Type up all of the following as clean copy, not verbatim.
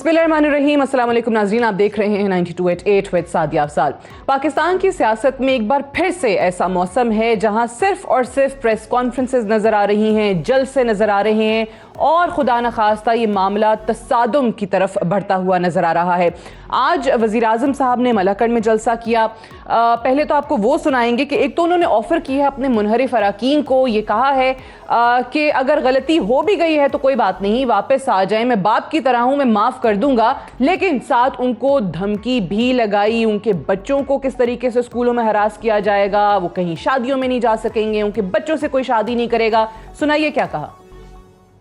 बिस्मिल्लाहिर्रहमानिर्रहीम। अस्सलाम वालेकुम नाज़रीन, आप देख रहे हैं 92.8 विद सादिया अफजाल। पाकिस्तान की सियासत में एक बार फिर से ऐसा मौसम है जहां सिर्फ और सिर्फ प्रेस कॉन्फ्रेंसेस नजर आ रही हैं, जलसे नजर आ रहे हैं और खुदा न खास्ता ये मामला तसादुम की तरफ बढ़ता हुआ नजर आ रहा है। आज वज़ीर आज़म साहब ने मलाकड़ में जलसा किया। पहले तो आपको वो सुनाएंगे कि एक तो उन्होंने ऑफर की है अपने मुनहरिफ अराकीन को, ये कहा है कि अगर गलती हो भी गई है तो कोई बात नहीं, वापस आ जाए, मैं बाप की तरह हूं, मैं माफ कर दूंगा। लेकिन साथ उनको धमकी भी लगाई, उनके बच्चों को किस तरीके से स्कूलों में हरास किया जाएगा, वो कहीं शादियों में नहीं जा सकेंगे, उनके बच्चों से कोई शादी नहीं करेगा। सुनाइए क्या कहा।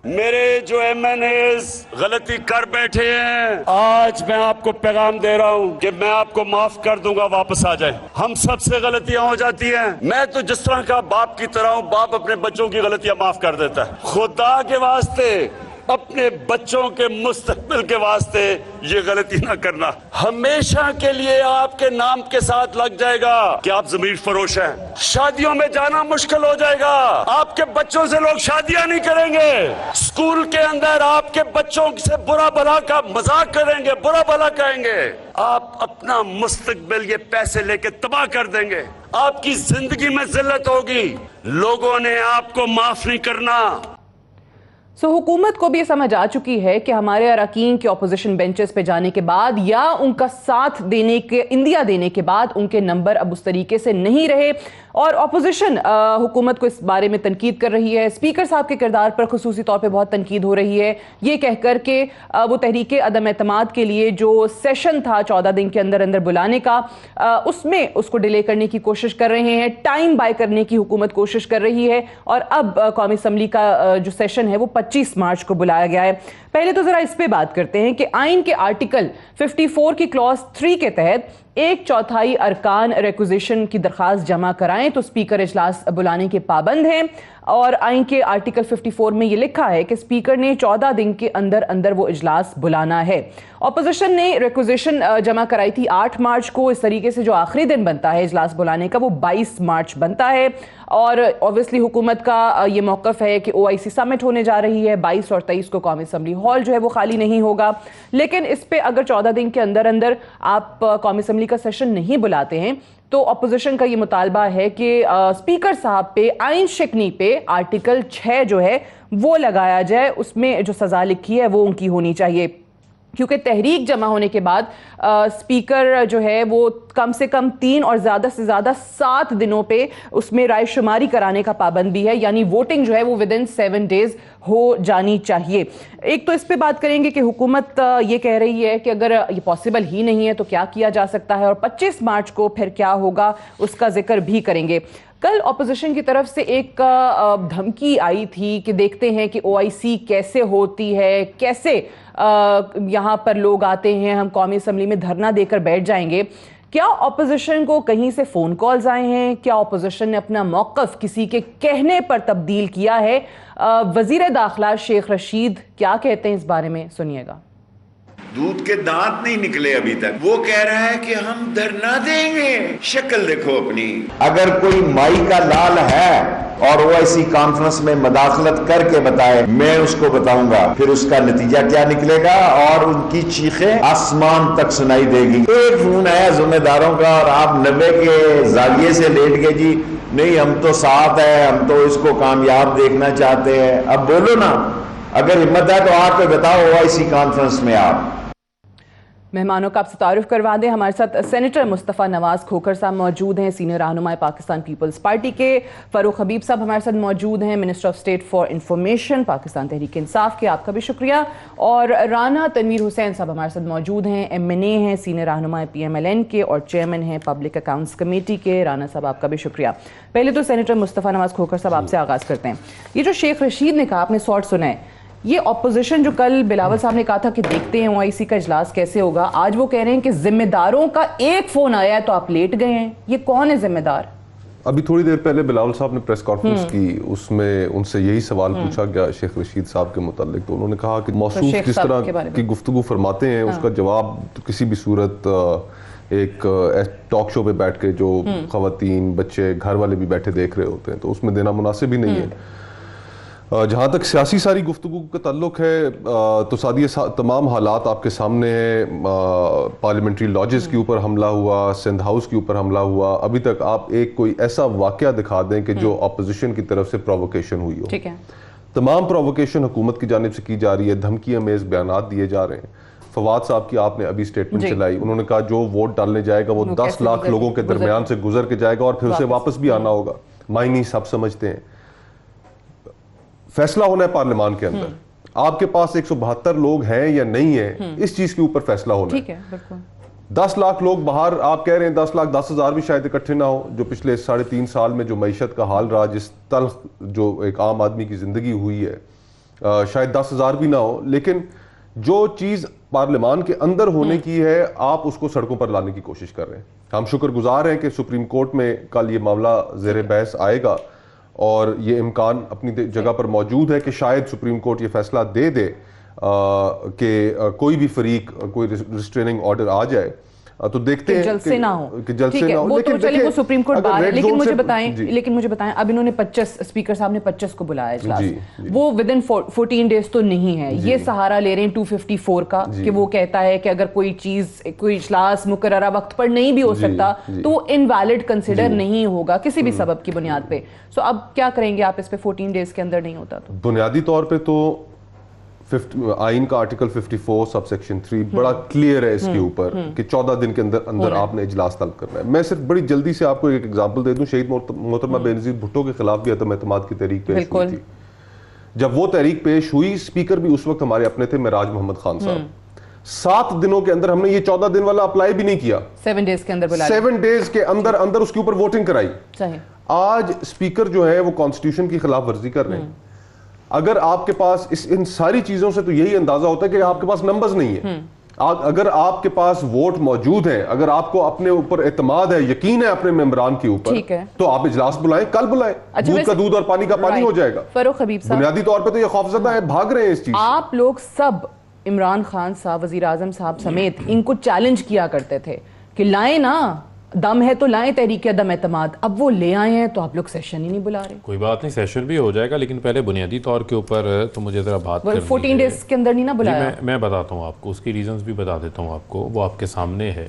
मेरे जो एमएनएस गलती कर बैठे हैं, आज मैं आपको पैगाम दे रहा हूं कि मैं आपको माफ कर दूंगा, वापस आ जाए। हम सबसे गलतियां हो जाती हैं। मैं तो जिस तरह का बाप की तरह हूं, बाप अपने बच्चों की गलतियां माफ कर देता है। खुदा के वास्ते, अपने बच्चों के मुस्तकबिल के वास्ते ये गलती ना करना। हमेशा के लिए आपके नाम के साथ लग जाएगा कि आप ज़मीर फरोश हैं। शादियों में जाना मुश्किल हो जाएगा, आपके बच्चों से लोग शादियां नहीं करेंगे। स्कूल के अंदर आपके बच्चों से बुरा भला का मजाक करेंगे, बुरा भला कहेंगे। आप अपना मुस्तकबिल ये पैसे लेके तबाह कर देंगे। आपकी जिंदगी में जिल्लत होगी। लोगों ने आपको माफ नहीं करना। हुकूमत को भी ये समझ आ चुकी है कि हमारे अरकान के अपोजिशन बेंचेस पे जाने के बाद या उनका साथ देने के इंदिया देने के बाद उनके नंबर अब उस तरीके से नहीं रहे और अपोजिशन हुकूमत को इस बारे में तनकीद कर रही है। स्पीकर साहब के किरदार पर खुसूसी तौर पे बहुत तनकीद हो रही है, ये कहकर के वो तहरीके अदम एतमाद के लिए जो सेशन था 14 दिन के अंदर अंदर बुलाने का, उसमें उसको डिले करने की कोशिश कर रहे हैं, टाइम बाय करने की हुकूमत कोशिश कर रही है और अब कौमी असम्बली का जो सेशन है वो 25 मार्च को बुलाया गया है। पहले तो जरा इस पे बात करते हैं कि आइन के आर्टिकल 54 की क्लॉज 3 के तहत 1/4 अरकान रिक्विजिशन की दरखास्त जमा कराएं तो स्पीकर इजलास बुलाने के पाबंद हैं। और आइन के आर्टिकल 54 में यह लिखा है कि स्पीकर ने 14 दिन के अंदर अंदर वो इजलास बुलाना है। ऑपोजिशन ने रिक्विजिशन जमा कराई थी 8 मार्च को। इस तरीके से जो आखिरी दिन बनता है इजलास बुलाने का वो 22 मार्च बनता है और ऑब्वियसली हुकूमत का ये मौक़िफ़ है कि OIC समिट होने जा रही है 22 और 23 को कौमी असम्बली हॉल जो है वो खाली नहीं होगा। लेकिन इस पे अगर 14 दिन के अंदर अंदर आप कौमी असम्बली का सेशन नहीं बुलाते हैं तो अपोजिशन का ये मुतालबा है कि स्पीकर साहब पे आइन शिकनी पे आर्टिकल 6 जो है वो लगाया जाए, उसमें जो सज़ा लिखी है वो उनकी होनी चाहिए। क्योंकि तहरीक जमा होने के बाद स्पीकर जो है वो कम से कम 3 और ज़्यादा से ज़्यादा 7 दिनों पे उसमें राय शुमारी कराने का पाबंद भी है, यानी वोटिंग जो है वो विदिन 7 डेज हो जानी चाहिए। एक तो इस पे बात करेंगे कि हुकूमत ये कह रही है कि अगर ये पॉसिबल ही नहीं है तो क्या किया जा सकता है और 25 मार्च को फिर क्या होगा उसका जिक्र भी करेंगे। कल ऑपोजिशन की तरफ से एक धमकी आई थी कि देखते हैं कि OIC कैसे होती है, कैसे यहाँ पर लोग आते हैं, हम कौमी असम्बली में धरना देकर बैठ जाएंगे। क्या ऑपोजिशन को कहीं से फ़ोन कॉल्स आए हैं? क्या ऑपोजिशन ने अपना मौक़िफ़ किसी के कहने पर तब्दील किया है? वज़ीर दाखिला शेख रशीद क्या कहते हैं इस बारे में, सुनिएगा। दूध के दांत नहीं निकले अभी तक, वो कह रहा है कि हम धरना देंगे। शक्ल देखो अपनी। अगर कोई माई का लाल है और OIC कॉन्फ्रेंस में मदाखलत करके बताए, मैं उसको बताऊंगा फिर उसका नतीजा क्या निकलेगा और उनकी चीखें आसमान तक सुनाई देगी। एक फोन आया जिम्मेदारों का और आप 90 के जाविये से लेट गए जी, नहीं हम तो साथ है, हम तो इसको कामयाब देखना चाहते हैं। अब बोलो ना, अगर हिम्मत है तो आके बताओ OIC कॉन्फ्रेंस में। आप मेहमानों का आपसे तारुफ करवा दें, हमारे साथ सेनेटर मुस्तफ़ा नवाज खोखर साहब मौजूद हैं, सीनियर रहनुमाए पाकिस्तान पीपल्स पार्टी के। फ़ारूक हबीब साहब हमारे साथ मौजूद हैं, minister of state for information Pakistan Tehreek Insaf के, आपका भी शुक्रिया। और राना तनवीर हुसैन साहब हमारे साथ मौजूद हैं, MNA हैं, सीनियर रहनुमाए PMLN के और चेयरमैन हैं पब्लिक अकाउंट्स कमेटी के। राना साहब आपका भी शुक्रिया। पहले तो सेनेटर मुस्तफ़ा नवाज खोखर साहब आपसे आगाज़ करते हैं। ये जो शेख रशीद ने कहा, आपने शॉर्ट सुना है, ये ऑपोजिशन जो कल बिलावल साहब ने कहा था कि देखते हैं OIC का इजलास कैसे होगा, आज वो कह रहे हैं कि जिम्मेदारों का एक फोन आया है तो आप लेट गए हैं। ये कौन है जिम्मेदार? अभी थोड़ी देर पहले बिलावल साहब ने प्रेस कॉन्फ्रेंस की, उसमें उनसे यही सवाल पूछा गया शेख रशीद साहब के मुतालिक, तो उन्होंने कहा कि मौसूफ जिस तरह की गुफ्तगू फरमाते हैं उसका जवाब तो किसी भी सूरत एक टॉक शो पे बैठ के जो खवातीन, बच्चे, घर वाले भी बैठे देख रहे होते हैं तो उसमें देना मुनासिब ही नहीं है। जहाँ तक सियासी सारी गुफ्तगू का ताल्लुक है तो सादी तमाम हालात आपके सामने हैं। पार्लियामेंट्री लॉजेस के ऊपर हमला हुआ, सिंध हाउस के ऊपर हमला हुआ, अभी तक आप एक कोई ऐसा वाकया दिखा दें कि जो अपोजिशन की तरफ से प्रोवोकेशन हुई हो। ठीक है, तमाम प्रोवोकेशन हुकूमत की जानिब से की जा रही है, धमकी अमेज बयानात दिए जा रहे हैं। फवाद साहब की आपने अभी स्टेटमेंट चलाई, उन्होंने कहा जो वोट डालने जाएगा वो 10 लाख लोगों के दरमियान से गुजर के जाएगा और फिर उसे वापस भी आना होगा। मायने सब समझते हैं, फैसला होना है पार्लियामान के अंदर। आपके पास 172 लोग हैं या नहीं है, इस चीज के ऊपर फैसला होना ठीक है, बिल्कुल। 10 लाख लोग बाहर, आप कह रहे हैं 10 लाख 10,000 भी शायद इकट्ठे ना हो। जो पिछले 3.5 साल में जो मईशत का हाल रहा, जिस तल्ख जो एक आम आदमी की जिंदगी हुई है, शायद 10,000 भी ना हो। लेकिन जो चीज पार्लियामान के अंदर होने की है, आप उसको सड़कों पर लाने की कोशिश कर रहे हैं। हम शुक्रगुजार हैं कि सुप्रीम कोर्ट में कल ये मामला जेर बहस आएगा और ये इम्कान अपनी जगह पर मौजूद है कि शायद सुप्रीम कोर्ट ये फैसला दे दे कि कोई भी फरीक कोई रिस्ट्रेनिंग ऑर्डर आ जाए, तो देखते हैं जल्द से ना हो। कि जल्द से ना हो। वो तो चलिए वो सुप्रीम कोर्ट बाहर है, लेकिन मुझे बताएं अब इन्होंने 25 स्पीकर साहब ने 25 को बुलाया इजलास, वो विद इन 14 डेज तो नहीं है। ये सहारा ले रहे हैं 254 का कि वो कहता है कि अगर कोई चीज कोई इजलास मुकर्ररा वक्त पर नहीं भी हो सकता तो इनवैलिड कंसिडर नहीं होगा किसी भी सबब की बुनियाद पे। सो अब क्या करेंगे आप इस पे 14 डेज के अंदर नहीं होता तो? बुनियादी तौर पे तो आइन का आर्टिकल 54 सबसेक्शन 3 बड़ा क्लियर है इसके ऊपर कि 14 दिन के अंदर आपने इजलास तलब करना है। मैं सिर्फ बड़ी जल्दी से आपको एक एग्जांपल दे दूं, शहीद मोहतरमा बेनज़ीर भुट्टो के खिलाफ भी अदम एतमाद की तहरीक पेश हुई थी। जब वो तहरीक पेश हुई, स्पीकर भी उस वक्त हमारे अपने थे, मिराज मोहम्मद खान साहब। 7 दिनों के अंदर हमने ये 14 दिन वाला अप्लाई भी नहीं किया, 7 डेज के अंदर बुला 7 डेज के अंदर उसके ऊपर वोटिंग कराई। आज स्पीकर जो है वो कॉन्स्टिट्यूशन की खिलाफ वर्जी कर रहे हैं। अगर आपके पास इन सारी चीजों से तो यही अंदाजा होता है कि आपके पास नंबर्स नहीं है। अगर आपके पास वोट मौजूद है, अगर आपको अपने ऊपर एतमाद है, यकीन है अपने मेंबरान के ऊपर, तो आप इजलास बुलाएं, कल बुलाएं। दूध का दूध और पानी का पानी हो जाएगा। फरूख हबीब साहब, बुनियादी तौर पे तो ये खौफजदा है, भाग रहे हैं इस चीज। आप लोग सब इमरान खान साहब, वजीर आजम साहब समेत इनको चैलेंज किया करते थे कि लाएं ना, दम है तो लाएं तहरीक अदम एतमाद। अब वो ले आए हैं तो आप लोग सेशन ही नहीं बुला रहे। कोई बात नहीं, सेशन भी हो जाएगा, लेकिन पहले बुनियादी तौर के ऊपर तो मुझे जरा बात करनी है। 14 डेज के अंदर नहीं ना बुलाया। मैं बताता हूँ आपको, उसकी रीजंस भी बता देता हूँ आपको। वो आपके सामने है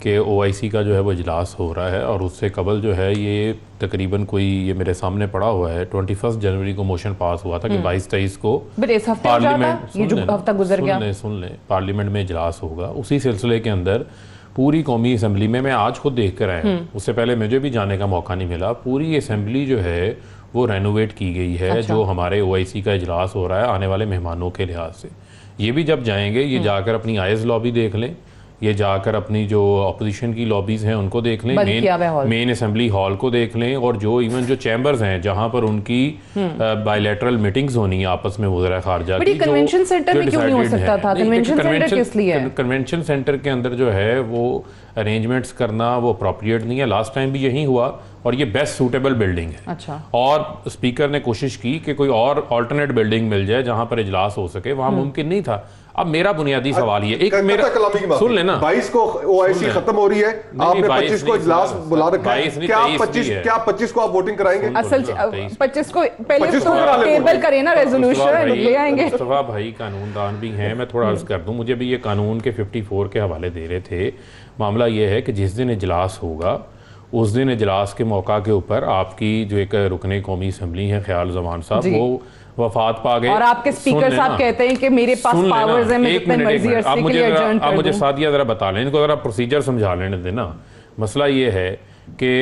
कि OIC का जो है वो इजलास हो रहा है और उससे कबल जो है ये तकरीबन कोई, ये मेरे सामने पड़ा हुआ है, 21 जनवरी को मोशन पास हुआ था कि 22-23 को पार्लियामेंट, ये जो हफ्ता गुजर गया, सुन लें, पार्लियामेंट में इजलास होगा। उसी सिलसिले के अंदर पूरी कौमी असम्बली में, मैं आज खुद देख कर आया हूँ, उससे पहले मुझे भी जाने का मौका नहीं मिला, पूरी असम्बली जो है वो रेनोवेट की गई है। अच्छा। जो हमारे OIC का इजलास हो रहा है आने वाले मेहमानों के लिहाज से, ये भी जब जाएंगे ये जाकर अपनी आइज लॉबी देख लें, ये जाकर अपनी जो अपोजिशन की लॉबीज हैं उनको देख लें, मेन असेंबली हॉल को देख लें, और जो इवन जो चैम्बर्स हैं जहां पर उनकी बायलैटरल मीटिंग्स होनी आपस में वज़ीर ख़ारजा की, कन्वेंशन सेंटर में क्यों नहीं हो सकता था? कन्वेंशन सेंटर किस लिए है? कन्वेंशन सेंटर के अंदर जो है वो अरेंजमेंट्स करना वो अप्रोप्रिएट नहीं है। लास्ट टाइम भी यही हुआ और ये बेस्ट सूटेबल बिल्डिंग है। अच्छा। और स्पीकर ने कोशिश की कि कोई और अल्टरनेट बिल्डिंग मिल जाए जहां पर इजलास हो सके, वहां मुमकिन नहीं था। अब मेरा बुनियादी सवाल ये, एक मेरा सुन लेना, 22 को OIC खत्म हो रही है, आपने 25 को इजलास बुला रखा है, क्या 25 को आप वोटिंग कराएंगे? असल 25 को पहले तो टेबल करें ना, रेजोल्यूशन ले आएंगे। मुस्तफा भाई कानूनदान भी हैं, मैं थोड़ा अर्ज कर दूं, मुझे भी ये कानून के 54 के हवाले दे रहे थे। मामला ये है कि जिस दिन इजलास होगा उस दिन इजलास के मौका के ऊपर आपकी जो एक रुकने कौमी असम्बली है ख्याल जमान साहब, वो वफात पा गए और आपके स्पीकर साहब कहते हैं कि मेरे पास पावर्स हैं, मैं जितने मर्जी अरसे के लिए एडजर्न कर दूं। आप मुझे सादिया जरा बता लें, इनको जरा प्रोसीजर समझा लेने देना। मसला ये है कि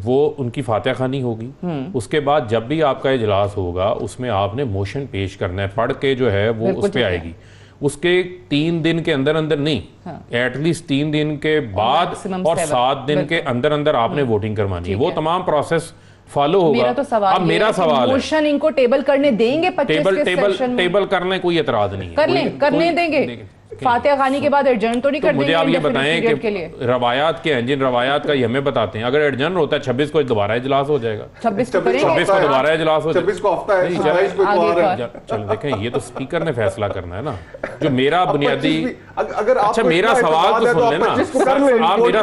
वो उनकी फातिहा खानी होगी, उसके बाद जब भी आपका इजलास होगा उसमें आपने मोशन पेश करना है, पढ़ के जो है वो उस पर आएगी। उसके 3 दिन के अंदर नहीं, एटलीस्ट 3 दिन के बाद और 7 दिन के अंदर आपने वोटिंग करवानी है। वो तमाम प्रोसेस फॉलो होगा। मेरा तो सवाल अब मेरा सवाल है, मोशन इनको टेबल करने देंगे? 25 के सेशन में टेबल करने कोई एतराज नहीं है, करने देंगे। फातिहा खानी के बाद एडजर्न तो नहीं कर देंगे? मुझे आप ये बताएं कि रवायात के हैं, जिन रवायात का ये हमें बताते हैं, अगर एडजर्न होता है 26 को दोबारा इजलास हो जाएगा, 26 को दोबारा इजलास हो जाएगा, 26 को हफ्ता है। चलो देखें, ये तो स्पीकर ने फैसला करना है ना। जो मेरा बुनियादी, अगर अच्छा मेरा सवाल तो सुन लेना, आप मेरा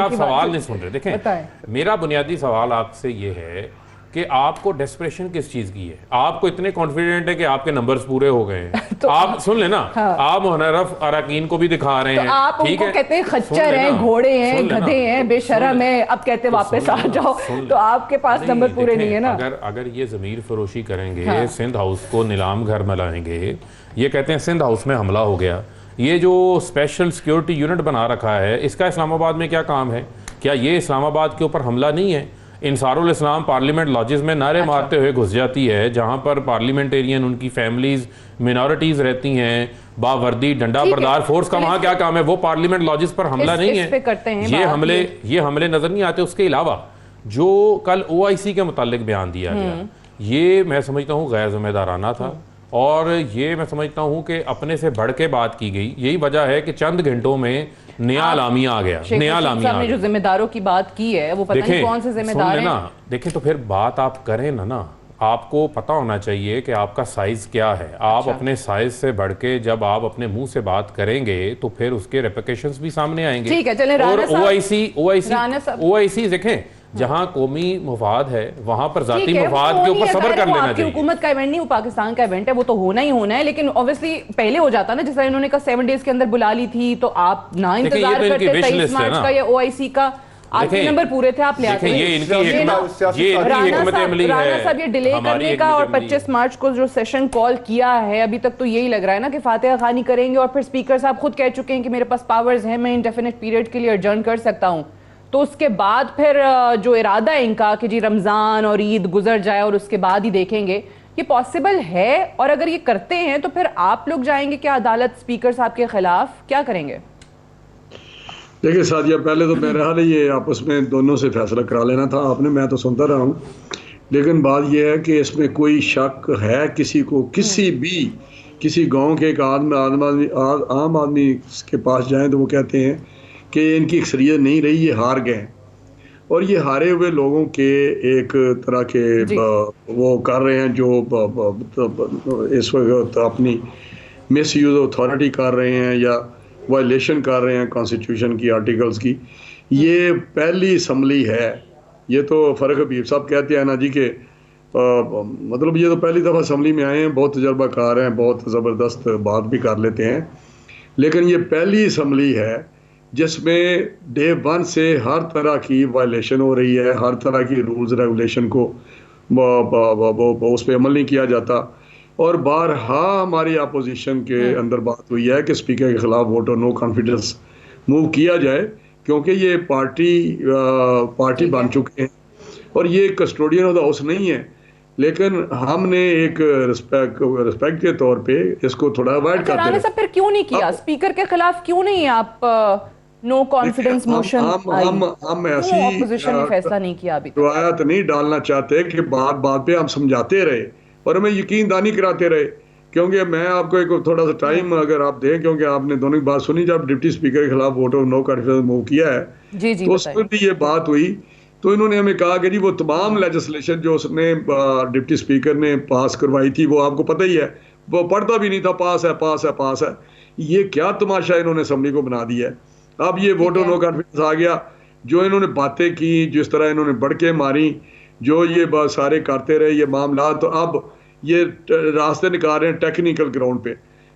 सवाल नहीं सुन रहे। देखें, मेरा बुनियादी सवाल आपसे ये है कि आपको डेस्परेशन किस चीज की है। आपको इतने कॉन्फिडेंट है कि आपके नंबर्स पूरे हो गए हैं तो आप सुन लेना, आप मुनर्रफ अरकान को भी दिखा रहे हैं, आप ठीक उनको है, कहते हैं खच्चर हैं, घोड़े हैं, गधे हैं, बेशरम है, अब कहते वापस आ जाओ, तो आपके पास नंबर पूरे नहीं है ना। अगर ये जमीर फरोशी करेंगे, सिंध हाउस को नीलाम घर बनाएंगे, ये कहते हैं सिंध हाउस में हमला हो गया, ये जो स्पेशल सिक्योरिटी यूनिट बना रखा है इसका इस्लामाबाद में क्या काम है? क्या ये इस्लामाबाद के ऊपर हमला नहीं है? इंसारुल इस्लाम पार्लियामेंट लॉजेस में नारे मारते हुए घुस जाती है, जहां पर पार्लियामेंटेरियन, उनकी फैमिलीज, मिनॉरिटीज रहती हैं, बावर्दी डंडा बरदार फोर्स का वहां क्या काम है? वो पार्लियामेंट लॉजेस पर हमला नहीं है। ये हमले नजर नहीं आते। उसके अलावा जो कल OIC के मुतालिक बयान दिया गया, ये मैं समझता हूँ गैर जिम्मेदाराना था, और ये मैं समझता हूँ कि अपने से बढ़ के बात की गई। यही वजह है कि चंद घंटों में नया लामिया आ गया, नया लामिया आ गया। जो जिम्मेदारों की बात की है वो पता नहीं कौन से जिम्मेदार हैं। देखें तो फिर बात आप करें ना, आपको पता होना चाहिए कि आपका साइज क्या है। आप अपने साइज से बढ़ के जब आप अपने मुंह से बात करेंगे तो फिर उसके रेप्लिकेशंस भी सामने आएंगे। ठीक है, चलें। और OIC देखें, जहां कौमी मुफाद है वहां पर जाती मुफाद के ऊपर सब्र कर लेना चाहिए। हुकूमत का इवेंट नहीं, वो पाकिस्तान का इवेंट है, वो तो होना ही होना है। लेकिन ऑब्वियसली पहले हो जाता ना, जैसा इन्होंने कहा 7 डेज के अंदर बुला ली थी, तो आप ना इंतजार करते 23 मार्च का या OIC का। आपके नंबर पूरे थे, आप ले आते। राना साहब ये डिले करने का और 25 मार्च को जो सेशन कॉल किया है, अभी तक तो यही लग रहा है ना कि फातिहा खानी करेंगे, और फिर स्पीकर साहब खुद कह चुके हैं कि मेरे पास पावर्स हैं, मैं इंडेफिनिट पीरियड के लिए एडजर्न कर सकता हूं। तो उसके बाद फिर जो इरादा है इनका कि जी रमजान और ईद गुजर जाए और उसके बाद ही देखेंगे, ये पॉसिबल है? और अगर ये करते हैं तो फिर आप लोग जाएंगे क्या अदालत स्पीकर साहब के खिलाफ, क्या करेंगे? देखिए सादिया, पहले तो मेरा हाल ये आपस में दोनों से फैसला करा लेना था आपने, मैं तो सुनता रहा हूँ। लेकिन बात यह है कि इसमें कोई शक है किसी को, किसी गांव के एक आम आदमी के पास जाएं तो वो कहते हैं कि इनकी अक्सरियत नहीं रही, ये हार गए। और ये हारे हुए लोगों के एक तरह के वो कर रहे हैं जो इस वक्त अपनी मिस यूज अथॉरिटी कर रहे हैं या वायलेशन कर रहे हैं कॉन्स्टिट्यूशन की आर्टिकल्स की। ये पहली असम्बली है, ये तो फ़र्क हबीब साहब कहते हैं ना जी के मतलब ये तो पहली दफ़ा असम्बली में आए हैं, बहुत तजर्बाकार हैं, बहुत ज़बरदस्त बात भी कर लेते हैं। लेकिन ये पहली असम्बली है जिसमें डे 1 से हर तरह की वायलेशन हो रही है, हर तरह की रूल्स रेगुलेशन को उस पर अमल नहीं किया जाता। और बारहा हमारी अपोजिशन के अंदर बात हुई है कि स्पीकर के खिलाफ वोट और नो कॉन्फिडेंस मूव किया जाए, क्योंकि ये पार्टी बन चुके हैं और ये कस्टोडियन ऑफ द हाउस नहीं है। लेकिन हमने एक रिस्पेक्ट के तौर पे इसको थोड़ा अवॉइड करते हैं। फिर क्यों नहीं किया स्पीकर के खिलाफ, क्यों नहीं आप नो कॉन्फिडेंस मोशन? हम ऐसी ऑपोजिशन ने फैसला नहीं किया अभी, रवायत नहीं डालना चाहते कि बात पे हम समझाते रहे और हमें यकीन दानी कराते रहे। क्योंकि मैं आपको एक थोड़ा सा टाइम अगर आप दें, क्योंकि आपने दोनों की बात सुनी, जब डिप्टी स्पीकर के खिलाफ vote of no confidence move किया है तो उसमें भी ये बात हुई, तो इन्होंने हमें कहा कि जी वो तमाम लेजिस्लेशन जो उसने डिप्टी स्पीकर ने पास करवाई थी वो आपको पता ही है, वो पढ़ता भी नहीं था, पास है। ये क्या तमाशा इन्होंने असम्बली को बना दिया है। अब ये वोट ऑफ नो कॉन्फिडेंस आ गया, जो इन्होंने बातें की, जिस तरह इन्होंने बढ़के मारी, जो ये सारे करते रहे ये मामला, तो अब ये रास्ते निकाल रहे हैं टेक्निकल ग्राउंड पे।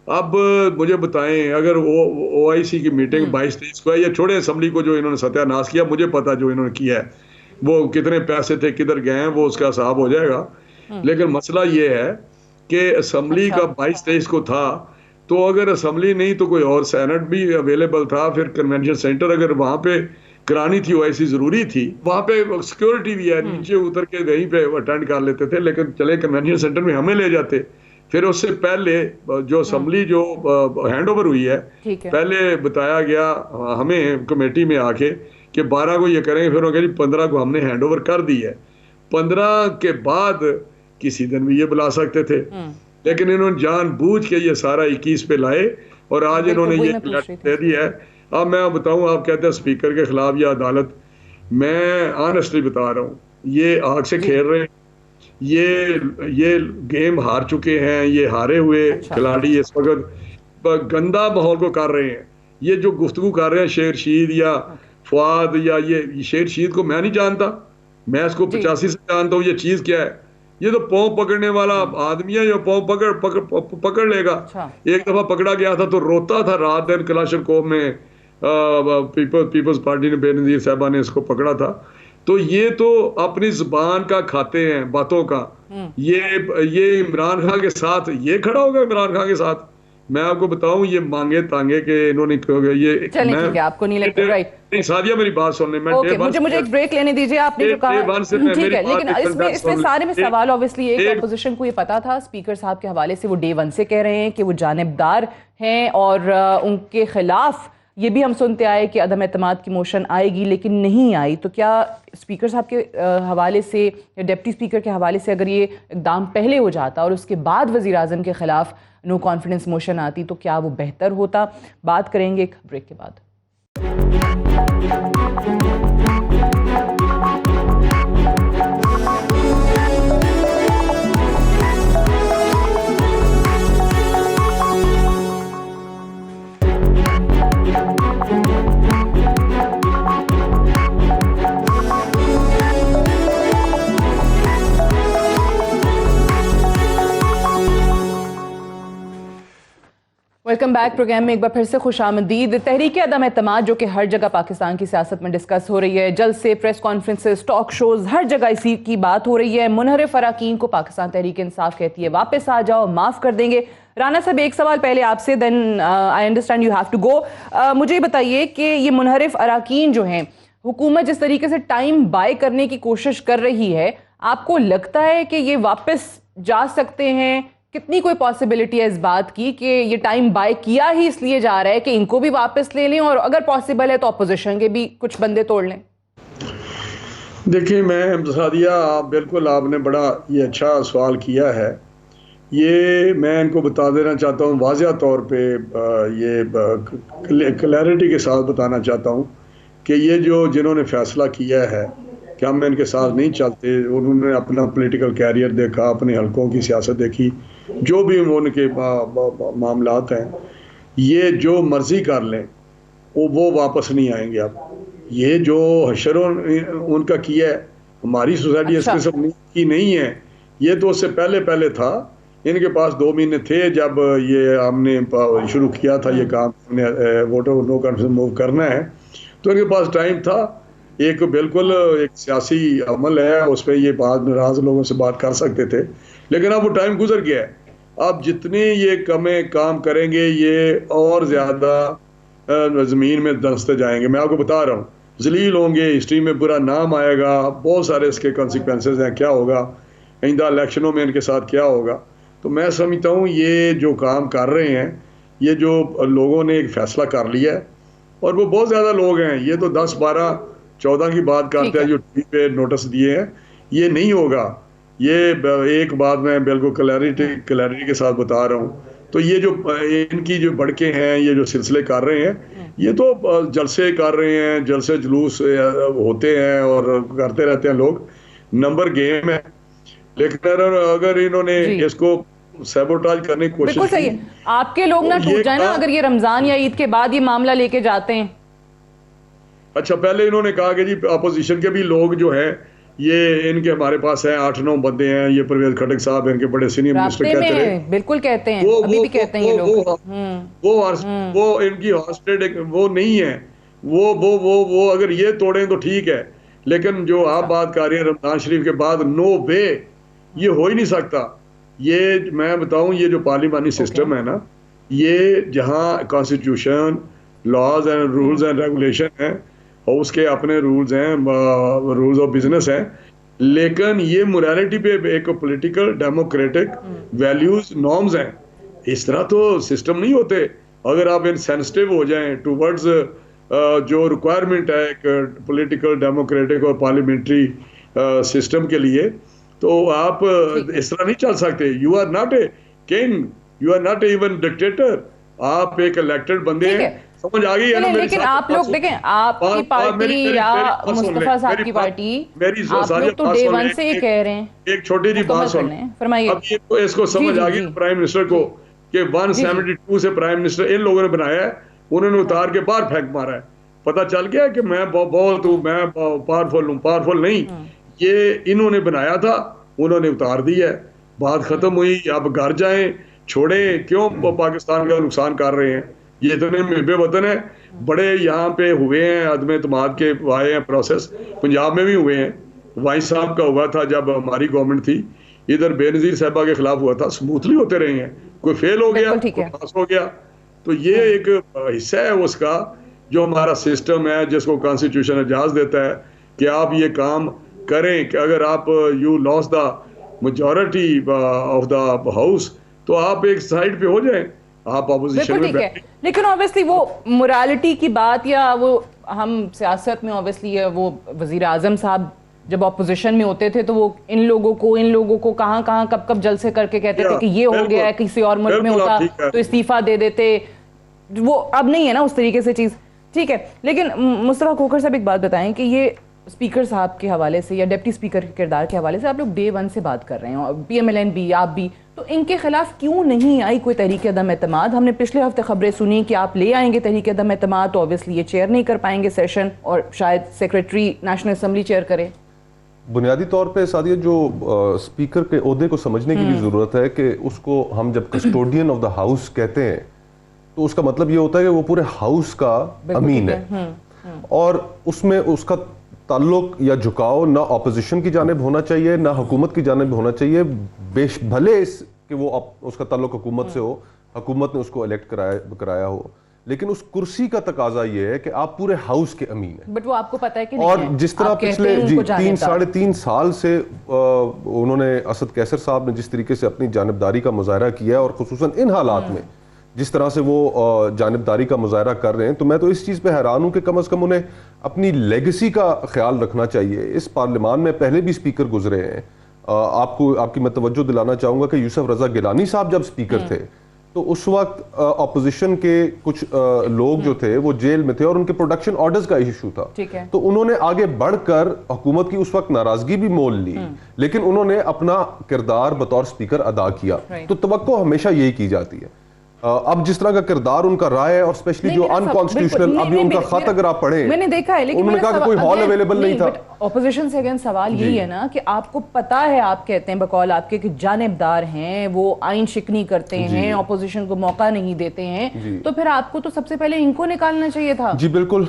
अब मुझे बताएं, अगर OIC की मीटिंग 22-23 को है, या छोड़े असम्बली को जो इन्होंने सत्यानाश किया, मुझे पता जो इन्होंने किया है, वो कितने पैसे थे, किधर गए हैं, वो उसका हिसाब हो जाएगा। लेकिन मसला ये है कि असम्बली का 22-23 को था, तो अगर असम्बली नहीं तो कोई और सेनेट भी अवेलेबल था, फिर कन्वेंशन सेंटर अगर वहाँ पे करानी थी OIC जरूरी थी, वहाँ पे सिक्योरिटी भी है, नीचे उतर के वहीं पे अटेंड कर लेते थे। लेकिन चले कन्वेंशन सेंटर में हमें ले जाते, फिर उससे पहले जो असम्बली जो हैंड ओवर हुई है, पहले बताया गया हमें कमेटी में आके कि 12 को ये करेंगे, फिर उन्होंने 15 को हमने हैंड ओवर कर दी है। 15 के बाद किसी दिन भी ये बुला सकते थे, लेकिन इन्होंने जानबूझ के ये सारा 21 पे लाए और आज इन्होंने ये दे दिया है। अब मैं बताऊं, आप कहते हैं स्पीकर के खिलाफ या अदालत, मैं ऑनेस्टली बता रहा हूँ, ये आग से खेल रहे हैं, ये गेम हार चुके हैं, ये हारे हुए खिलाड़ी इस वक्त गंदा माहौल को कर रहे हैं। ये जो गुफ्तगू कर रहे हैं शेर शीद या फवाद, या ये शेर शीद को मैं नहीं जानता, मैं इसको 85 से जानता हूँ ये चीज क्या है। ये तो पाँव पकड़ने वाला आदमी है, जो पाँव पकड़ लेगा। एक दफा पकड़ा गया था तो रोता था रात दिन कलाशनकोव में, पीपल्स पार्टी ने बेनजीर साहबा ने इसको पकड़ा था। तो ये तो अपनी जुबान का खाते हैं बातों का। ये इमरान खान के साथ ये खड़ा होगा, इमरान खान के साथ मैं आपको बताऊं ये मांगे तांगे के इन्होंने ये चलिए ठीक है, आपको नहीं लगता राइट? नहीं सादिया मेरी बात सुन ले, मैं मुझे एक ब्रेक लेने दीजिए। आपने जो कहा ठीक है, लेकिन इसमें सारे में सवाल ऑब्वियसली एक अपोजिशन को ये पता था, स्पीकर साहब के हवाले से वो डे 1 से कह रहे हैं कि वो जानिबदार हैं और उनके खिलाफ ये भी हम सुनते आए कि अदम एतमाद की मोशन आएगी, लेकिन नहीं आई। तो क्या स्पीकर साहब के हवाले से या डिप्टी स्पीकर के हवाले से अगर ये इकदाम पहले हो जाता और उसके बाद वज़ीर आज़म के खिलाफ नो कॉन्फिडेंस मोशन आती तो क्या वो बेहतर होता? बात करेंगे एक ब्रेक के बाद। Welcome back. प्रोग्राम में एक बार फिर से खुशामदीद। तहरीक अदम एतमाद जो कि हर जगह पाकिस्तान की सियासत में डिस्कस हो रही है, जल्द से प्रेस कॉन्फ्रेंसेस, टॉक शोज, हर जगह इसी की बात हो रही है। मुनहरिफ अराकीन को पाकिस्तान तहरीक इंसाफ कहती है वापस आ जाओ, माफ़ कर देंगे। राना साहब एक सवाल पहले आपसे, then I understand you have to go. मुझे बताइए कि ये मुनहरिफ अराकीन जो हैं, हुकूमत जिस तरीके से टाइम बाय करने की कोशिश कर रही है, आपको लगता है कि ये वापस जा सकते हैं? कितनी कोई पॉसिबिलिटी है इस बात की कि ये टाइम बाय किया ही इसलिए जा रहा है कि इनको भी वापस ले लें, और अगर पॉसिबल है तो अपोजिशन के भी कुछ बंदे तोड़ लें? देखिए मैं सादिया, बिल्कुल आपने बड़ा ये अच्छा सवाल किया है। ये मैं इनको बता देना चाहता हूँ वाज़िया तौर पे, ये क्लैरिटी के साथ बताना चाहता हूँ कि ये जो जिन्होंने फैसला किया है कि हम इनके साथ नहीं चलते, उन्होंने अपना पॉलिटिकल कैरियर देखा, अपने हलकों की सियासत देखी, जो भी उनके मामलात हैं, ये जो मर्जी कर लें वो वापस नहीं आएंगे। अब ये जो हशर उनका किया है, हमारी सोसाइटी इस किस्म की नहीं है। ये तो उससे पहले था। इनके पास 2 महीने थे जब ये हमने शुरू किया था ये काम, वोटर नो कॉन्फिडेंस मूव करना है, तो इनके पास टाइम था। एक बिल्कुल एक सियासी अमल है, उस पर ये बात नाराज लोगों से बात कर सकते थे, लेकिन अब वो टाइम गुजर गया है। अब जितने ये काम करेंगे ये और ज़्यादा ज़मीन में धंसते जाएंगे। मैं आपको बता रहा हूँ, जलील होंगे, हिस्ट्री में बुरा नाम आएगा, बहुत सारे इसके कॉन्सिक्वेंसेस हैं। क्या होगा आइंदा इलेक्शनों में, इनके साथ क्या होगा? तो मैं समझता हूँ ये जो काम कर रहे हैं, ये जो लोगों ने एक फ़ैसला कर लिया है, और वो बहुत ज़्यादा लोग हैं, ये तो 10, 12, 14 की बात करते हैं जो टीवी पे नोटिस दिए हैं। ये नहीं होगा। ये एक बात मैं बिल्कुल क्लैरिटी के साथ बता रहा हूँ। तो ये जो इनकी जो बड़के हैं, ये जो सिलसिले कर रहे हैं, ये तो जलसे कर रहे हैं, जलसे जुलूस होते हैं और करते रहते हैं लोग, नंबर गेम है। लेकिन अगर इन्होंने इसको सैबोटाज करने की कोशिश, बिल्कुल सही है, आपके लोग ना टूट जाए ना अगर ये रमजान या ईद के बाद ये मामला लेके जाते हैं। अच्छा, पहले इन्होंने कहा कि जी अपोजिशन के भी लोग जो हैं, ये इनके हमारे पास हैं 8-9 बंदे हैं, ये परवेज खटक साहब इनके बड़े सीनियर मिनिस्टर कहते हैं, बिल्कुल कहते हैं, अभी भी कहते हैं ये लोग। वो इनकी हॉस्टेड वो नहीं है। वो अगर ये तोड़ें तो ठीक है, लेकिन जो आप बात कर रहे हैं रमजान शरीफ के बाद, नो वे, ये हो ही नहीं सकता। ये मैं बताऊं, ये जो पार्लिमानी सिस्टम है ना, ये जहां constitution, laws and rules and regulation है, और उसके अपने रूल्स हैं, रूल्स ऑफ बिजनेस हैं, लेकिन ये मोरालिटी पे एक पॉलिटिकल डेमोक्रेटिक वैल्यूज नॉर्म्स हैं। इस तरह तो सिस्टम नहीं होते। अगर आप इनसेंसिटिव हो जाएं टूवर्ड्स जो रिक्वायरमेंट है एक पॉलिटिकल डेमोक्रेटिक और पार्लियामेंट्री सिस्टम के लिए, तो आप इस तरह नहीं चल सकते। You are not a king, you are not even dictator, आप एक इलेक्टेड बंदे हैं। समझ आ गई है ना? लेकिन आप लोग देखें, आपकी पार्टी या मुस्तफा साहब की पार्टी, आप लोग तो डे 1 से ही कह रहे हैं। एक छोटी जी बात सुन, फरमाइए। अब ये इसको समझ आ गई प्राइम मिनिस्टर को कि 172 से प्राइम मिनिस्टर इन लोगों ने बनाया है, उन्होंने उतार के बाहर फेंक मारा है। पता चल गया कि मैं बहुत हूँ, मैं पावरफुल हूँ। पावरफुल नहीं, ये इन्होंने बनाया था, उन्होंने उतार दिया है, बात खत्म हुई। अब घर जाएं, छोड़ें, क्यों पाकिस्तान का नुकसान कर रहे हैं? ये इतने मुहब्बे वतन है, बड़े यहाँ पे हुए हैं अदम एतमाद के आए हैं प्रोसेस, पंजाब में भी हुए हैं। वाइस साहब का हुआ था जब हमारी गवर्नमेंट थी, इधर बेनजीर साहबा के खिलाफ हुआ था, स्मूथली होते रहे हैं। कोई फेल हो गया, कोई पास हो गया, तो ये एक हिस्सा है उसका जो हमारा सिस्टम है, जिसको कॉन्स्टिट्यूशन इजाज़त देता है कि आप ये काम करें कि अगर आप you loss the majority of the house तो आप एक साइड पे हो जाएं, आप अपोजिशन में बैठें। लेकिन ऑब्वियसली वो मोरालिटी की बात, या वो हम सियासत में ऑब्वियसली वो वजीर आजम साहब जब ऑपोजिशन में होते थे तो वो इन लोगों को कहाँ कब जलसे करके कहते थे कि ये हो गया है, किसी और मुल्क में होता तो इस्तीफा दे देते। वो अब नहीं है ना उस तरीके से चीज़, ठीक है। लेकिन मुस्तफा खोखर साहब एक बात बताएं कि ये स्पीकर साहब के हवाले से या डिप्टी स्पीकर के किरदार के हवाले से आप लोग डे 1 से बात कर रहे हैं, PMLN भी, आप भी, तो इनके खिलाफ क्यों नहीं आई कोई तहरीक अदम एतमाद? हमने पिछले हफ्ते खबरें सुनी कि आप ले आएंगे तहरीक अदम एतमाद, तो ऑब्वियसली ये चेयर नहीं कर पाएंगे सेशन, और शायद सेक्रेटरी नेशनल असम्बली चेयर करे। बुनियादी तौर पे सादिया, जो स्पीकर के ओहदे को समझने की भी ज़रूरत है कि उसको हम जब कस्टोडियन ऑफ द हाउस कहते हैं तो उसका मतलब ये होता है कि वो पूरे हाउस का अमीन है, और उसमें उसका ताल्लुक या झुकाव ना ऑपोजिशन की जानिब होना चाहिए ना हुकूमत की जानिब होना चाहिए। भले कि वो उसका ताल्लुक हुकूमत से हो, हुकूमत ने उसको इलेक्ट कराया हो, लेकिन उस कुर्सी का तकाजा ये है कि आप पूरे हाउस के अमीन हैं। बट वो आपको पता है कि नहीं और है? जिस तरह पिछले 3-3.5 साल से उन्होंने असद कैसर साहब ने जिस तरीके से अपनी जानिबदारी का मुजाहरा किया है, और खुसूसन इन हालात में जिस तरह से वो जानिबदारी का मुजाहरा कर रहे हैं, तो मैं तो इस चीज़ पे हैरान हूँ कि कम अज़ कम उन्हें अपनी लेगेसी का ख्याल रखना चाहिए। इस पार्लियामान में पहले भी स्पीकर गुजरे हैं। आपकी मैं तवज्जो दिलाना चाहूँगा कि यूसुफ रज़ा गिलानी साहब जब स्पीकर थे तो उस वक्त अपोजिशन के कुछ लोग जो थे वो जेल में थे और उनके प्रोडक्शन ऑर्डर्स का इशू था, तो उन्होंने आगे बढ़कर हुकूमत की उस वक्त नाराजगी भी मोल ली, लेकिन उन्होंने अपना किरदार बतौर स्पीकर अदा किया। तो तवक्को हमेशा यही की जाती है। अब जिस तरह का किरदार उनका रहा है, और स्पेशली जो अनकॉन्स्टिट्यूशनल, अभी उनका खत अगर आप पढ़ें, मैंने देखा है, लेकिन उन्होंने कहा कि कोई हॉल अवेलेबल नहीं था। ऑपोजिशन से अगेन सवाल यही है ना कि आपको पता है, आप कहते हैं बकौल आपके कि जानिबदार हैं, वो आइन शिकनी करते हैं, ऑपोजिशन को मौका नहीं देते हैं, तो फिर आपको तो सबसे पहले इनको निकालना चाहिए था। जी बिल्कुल,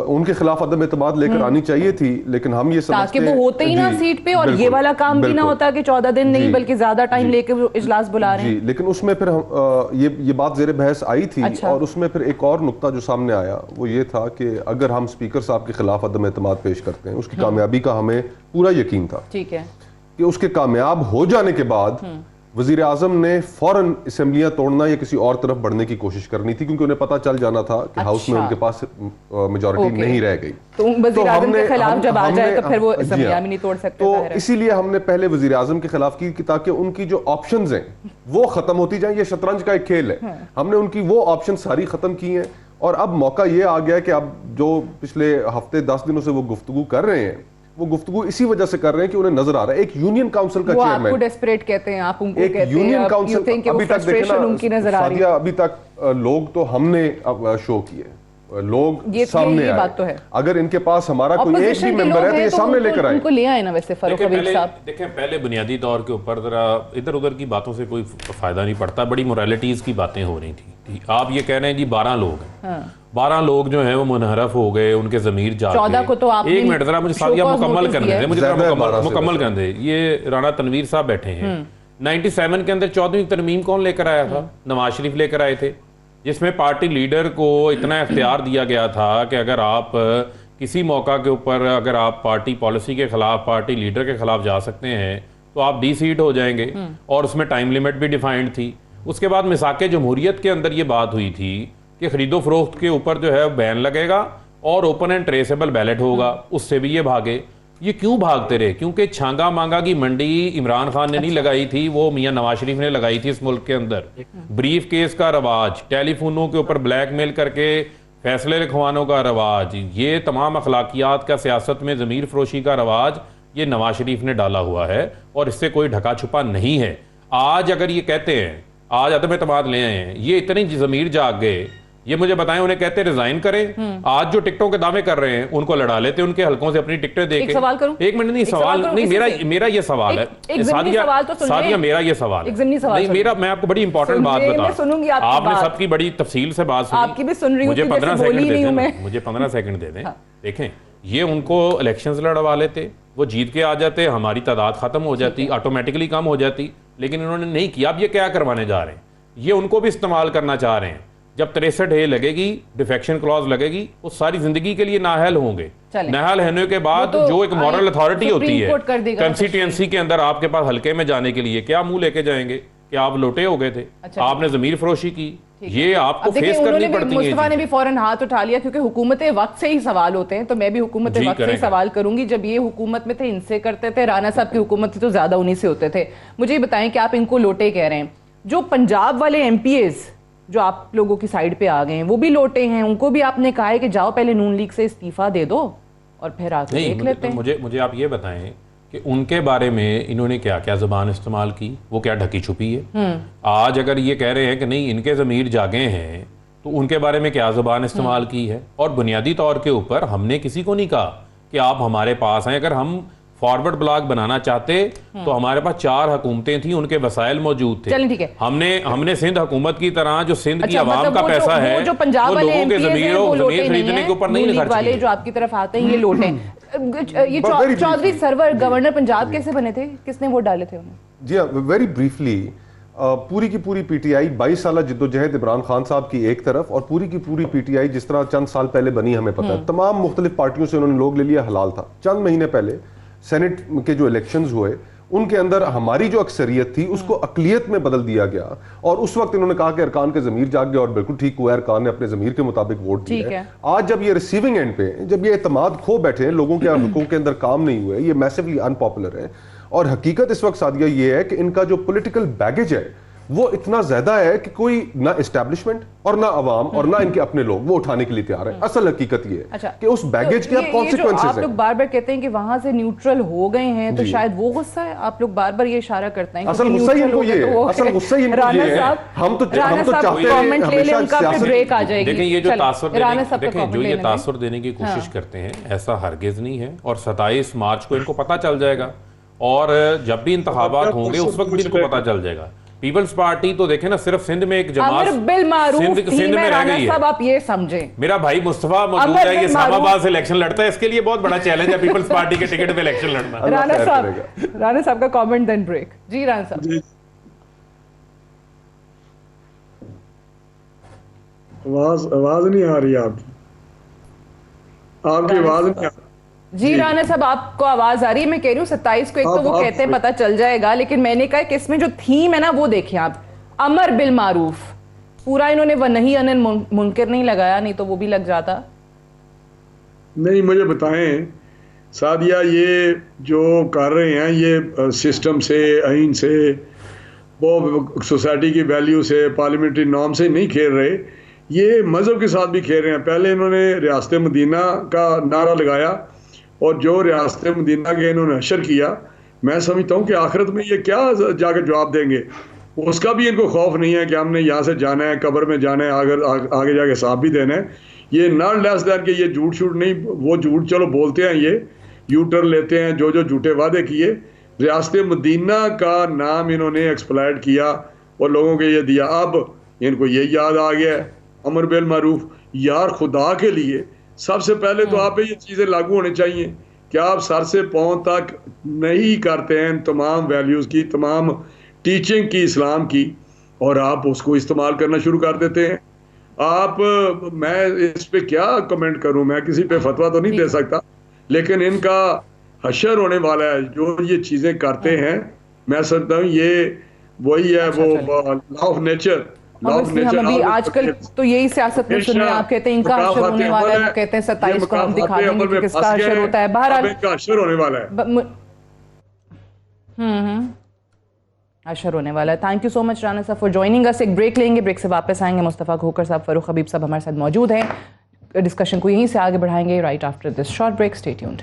उनके खिलाफ अदम एतमाद लेकर आनी चाहिए थी, लेकिन हम ये समझते हैं ताकि वो होते ही ना सीट पे, और ये वाला काम भी ना होता कि 14 दिन नहीं बल्कि ज्यादा टाइम लेके वो इजलास बुला रहे हैं। लेकिन उसमें फिर ये बात ज़ेरे बहस आई थी। अच्छा। और उसमें फिर एक और नुक्ता जो सामने आया वो ये था कि अगर हम स्पीकर साहब के खिलाफ अदम एतमाद पेश करते हैं, उसकी कामयाबी का हमें पूरा यकीन था, ठीक है, कि उसके कामयाब हो जाने के बाद वजीर आजम ने फौरन असेंबलियां तोड़ना या किसी और तरफ बढ़ने की कोशिश करनी थी, क्योंकि उन्हें पता चल जाना था कि हाउस में उनके पास मेजॉरिटी नहीं रह गई। तो वजीर आजम के खिलाफ जब आ जाए तो फिर वो असेंबलियां भी नहीं तोड़ सकते। तो इसीलिए हमने पहले वजीर आजम के खिलाफ की ताकि उनकी जो ऑप्शंस हैं वो खत्म होती जाएं। ये शतरंज का एक खेल है, हमने उनकी वो ऑप्शन सारी खत्म की हैं, और अब मौका ये आ गया कि अब जो पिछले हफ्ते 10 दिनों से वो गुफ्तगू कर रहे हैं, वो गुफ्तगू इसी वजह से कर रहे हैं कि उन्हें नजर आ रहा है एक यूनियन काउंसिल का चेयरमैन, आपको डेस्परेट कहते हैं, आप उनको एक कहते यूनियन हैं, काउंसिल अभी तक देखना उनकी नजर आ रही है। अभी तक लोग तो हमने अब शो किए, लोग सामने आए, बात तो है। अगर इनके पास हमारा कोई एक भी मेंबर है तो ये सामने लेकर आए, उनको ले आए ना। वैसे फरूक हबीब साहब देखें, पहले बुनियादी तौर के ऊपर जरा इधर उधर की बातों से कोई फायदा नहीं पड़ता, बड़ी मोरालिटीज की बातें हो रही थी। आप ये कह रहे हैं जी 12 लोग हैं, 12 लोग जो हैं वो मुनहरफ हो गए, उनके जमीर जाग गए। 14 को तो आप एक मिनट जरा मुझे सादिया मुकम्मल करने दे, मुझे मुकम्मल करने दे। ये राणा तनवीर साहब बैठे हैं, 97 के अंदर 14वीं तरमीम कौन लेकर आया था? नवाज शरीफ लेकर आए थे, जिसमें पार्टी लीडर को इतना इख्तियार दिया गया था कि अगर आप किसी मौका के ऊपर अगर आप पार्टी पॉलिसी के खिलाफ, पार्टी लीडर के खिलाफ जा सकते हैं तो आप डी-सीट हो जाएंगे, और उसमें टाइम लिमिट भी डिफाइंड थी। उसके बाद मिसाके जमहूरियत के अंदर ये बात हुई थी कि खरीदो फरोख्त के ऊपर जो है बैन लगेगा और ओपन एंड ट्रेसेबल बैलेट होगा, उससे भी ये भागे। ये क्यों भागते रहे? क्योंकि छांगा मांगा की मंडी इमरान खान ने नहीं लगाई थी, वो मियां नवाज शरीफ ने लगाई थी इस मुल्क के अंदर। ब्रीफ केस का रवाज, टेलीफोनों के ऊपर ब्लैकमेल करके फैसले लिखवानों का रवाज, ये तमाम अखलाकियात का सियासत में ज़मीर फरोशी का रवाज ये नवाज शरीफ ने डाला हुआ है, और इससे कोई ढका छुपा नहीं है। आज अगर ये कहते हैं, आज अदम एतमाद ले आए हैं, ये इतनी ज़मीर जाग गए ये मुझे बताएं, उन्हें कहते रिजाइन करें। आज जो टिकटों के दावे कर रहे हैं उनको लड़ा लेते, उनके हलकों से अपनी टिकटें देके। एक सवाल करूं? एक मिनट नहीं, सवाल नहीं, मेरा ये सवाल है सादिया, मेरा ये सवाल है नहीं, मेरा, मैं आपको बड़ी इंपॉर्टेंट बात बताऊं, आपने सबकी बड़ी तफसील से बात सुनी, आपकी भी सुन रही हूं, मुझे 15 सेकंड दे दें, मुझे 15 सेकंड दे दें। देखें, ये उनको इलेक्शंस लड़वा लेते, वो जीत के आ जाते, हमारी तादाद खत्म हो जाती, ऑटोमेटिकली कम हो जाती, लेकिन इन्होंने नहीं किया। अब ये क्या करवाने जा रहे हैं? ये उनको भी इस्तेमाल करना चाह रहे हैं। जब 63A लगेगी, डिफेक्शन क्लॉज लगेगी, वो सारी जिंदगी के लिए नाअहल होंगे। नाअहल होने के बाद तो जो एक मॉरल अथॉरिटी होती है कंस्टिट्यूएंसी के अंदर, आपके पास हल्के में जाने के लिए क्या मुंह लेके जाएंगे कि आप लोटे हो गए थे, आपने जमीर फरोशी की, ये आपको फेस करनी पड़ती है। मुस्तफा ने भी फौरन हाथ उठा लिया, क्योंकि हुकूमत वक्त से ही सवाल होते हैं, तो मैं भी हुकूमत वक्त से ही सवाल करूंगी। जब ये हुकूमत में थे इनसे करते थे, राणा साहब की हुकूमत थी तो ज्यादा उन्हीं से होते थे। मुझे ये बताएं कि आप इनको लोटे कह रहे हैं, जो पंजाब वाले MPs जो आप लोगों की साइड पे आ गए हैं वो भी लोटे हैं, उनको भी आपने कहा है कि जाओ पहले नून लीग से इस्तीफा दे दो और फिर आके देख लेते हैं। मुझे आप ये बताएं कि उनके बारे में इन्होंने क्या क्या जुबान इस्तेमाल की, वो क्या ढकी छुपी है? आज अगर ये कह रहे हैं कि नहीं इनके ज़मीर जागे हैं, तो उनके बारे में क्या जुबान इस्तेमाल की है? और बुनियादी तौर के ऊपर हमने किसी को नहीं कहा कि आप हमारे पास हैं। अगर हम फॉरवर्ड ब्लॉक बनाना चाहते तो हमारे पास 4 हुकूमतें थी, उनके वसाइल मौजूद थे। ठीक है, हमने सिंध हुकूमत की तरह जो सिंध की आवाम का पैसा है, जो पंजाब वाले लोगों के जमीर खरीदने के ऊपर नहीं खर्च वाले जो आपकी तरफ आते हैं ये लोटे हैं। ये चौधरी सरवर गवर्नर पंजाब कैसे बने थे? किसने वोट डाले थे उन्हें? जी हाँ, वेरी ब्रीफली, पूरी की पूरी PTI 22 साल जिद्दोजहद इमरान खान साहब की एक तरफ, और पूरी की पूरी PTI जिस तरह चंद साल पहले बनी हमें पता है, तमाम मुख्तलिफ पार्टियों से उन्होंने लोग ले लिया, हलाल था। चंद महीने पहले सेनेट के जो इलेक्शंस हुए उनके अंदर हमारी जो अक्सरियत थी उसको अकलियत में बदल दिया गया, और उस वक्त इन्होंने कहा कि अरकान के जमीर जाग गया, और बिल्कुल ठीक हुआ, अरकान ने अपने जमीर के मुताबिक वोट दिया। आज जब ये रिसीविंग एंड पे, जब ये एतमाद खो बैठे हैं, लोगों के हकूक के अंदर काम नहीं हुए, ये मैसिवली अनपॉपुलर है। और हकीकत इस वक्त सादिया ये है कि इनका जो पॉलिटिकल बैगेज है वो इतना ज्यादा है कि कोई ना एस्टैब्लिशमेंट और ना अवाम और ना इनके अपने लोग वो उठाने के लिए तैयार है। असल हकीकत ये है कि उस बैगेज के अब कॉन्सिक्वेंसेस हैं। आप लोग बार बार कहते हैं कि वहां से न्यूट्रल हो गए हैं, तो शायद वो गुस्सा है। आप लोग बार बार ये इशारा करते हैं असल गुस्सा ही इनको ये है, असल गुस्सा ही इनको ये है। हम तो चाहते हैं कमेंट ले ले, उनका फिर ब्रेक आ जाएगी। देखिए ये जो तासुर देने की कोशिश करते हैं, ऐसा हरगिज नहीं है, और 27 मार्च को इनको पता चल जाएगा, और जब भी इंतखाबात होंगे उस वक्त भी इनको पता चल जाएगा। पीपल्स पार्टी तो देखें ना, सिर्फ सिंध में एक जमात सिंध में रह गई है। सब आप ये समझें, मेरा भाई मुस्तफा मौजूद है, ये इस्लामाबाद से इलेक्शन लड़ता है, इसके लिए बहुत बड़ा चैलेंज है पीपल्स पार्टी के टिकट पे इलेक्शन लड़ना। राणा साहब का कमेंट देन ब्रेक। जी राणा साहब, आवाज नहीं आ रही, आपकी आवाज नहीं आ रही। जी राणा साहब, आपको आवाज आ रही है? मैं कह रही हूँ 27 को एक तो वो कहते हैं पता चल जाएगा, लेकिन मैंने कहा कि इसमें जो थीम है ना वो देखें आप, अमर बिल मारूफ, पूरा इन्होंने वही अनन मुनकर नहीं लगाया, नहीं तो वो भी लग जाता। नहीं, मुझे बताएं सादिया, ये जो कर रहे हैं ये सिस्टम से, आइन से, वो सोसाइटी की वैल्यू से, पार्लियामेंट्री नॉर्म से नहीं खेल रहे, ये मजहब के साथ भी खेल रहे हैं। पहले इन्होंने रियासत मदीना का नारा लगाया, और जो रियासत मदीना के इन्होंने हशर किया, मैं समझता हूँ कि आखिरत में ये क्या जाकर जवाब देंगे, उसका भी इनको खौफ नहीं है कि हमने यहाँ से जाना है, कब्र में जाना है, आगे जाके हिसाब भी देना है। ये नॉट लेस दैन कि ये झूठ शूट नहीं, वो झूठ चलो बोलते हैं, ये यू टर्न लेते हैं, जो जो झूठे वादे किए। रियासत मदीना का नाम इन्होंने एक्सप्लॉइट किया और लोगों को ये दिया। अब इनको ये याद आ गया, अमर बिल मारूफ। यार खुदा के लिए सबसे पहले तो आप पे ये चीज़ें लागू होनी चाहिए कि आप सर से पांव तक नहीं करते हैं तमाम वैल्यूज़ की, तमाम टीचिंग की, इस्लाम की, और आप उसको इस्तेमाल करना शुरू कर देते हैं। आप, मैं इस पे क्या कमेंट करूं, मैं किसी पे फतवा तो नहीं दे सकता, लेकिन इनका हशर होने वाला है जो ये चीज़ें करते हैं। मैं समझता हूँ ये वही है, वो लॉ ऑफ नेचर। हम अभी आजकल तो यही सियासत में सुन रहे हैं, आप कहते हैं इनका हशर होने वाला है, कहते हैं 27 को हम दिखा देंगे कि किसका हशर होता है। बहरहाल इनका हशर होने वाला है, हशर होने वाला है। Thank you so much Rana साहब फॉर ज्वाइनिंग अस। एक ब्रेक लेंगे, ब्रेक से वापस आएंगे। मुस्तफा खोकर साहब, फरूख हबीब साहब हमारे साथ मौजूद हैं। डिस्कशन को यहीं से आगे बढ़ाएंगे right after this short break. Stay tuned.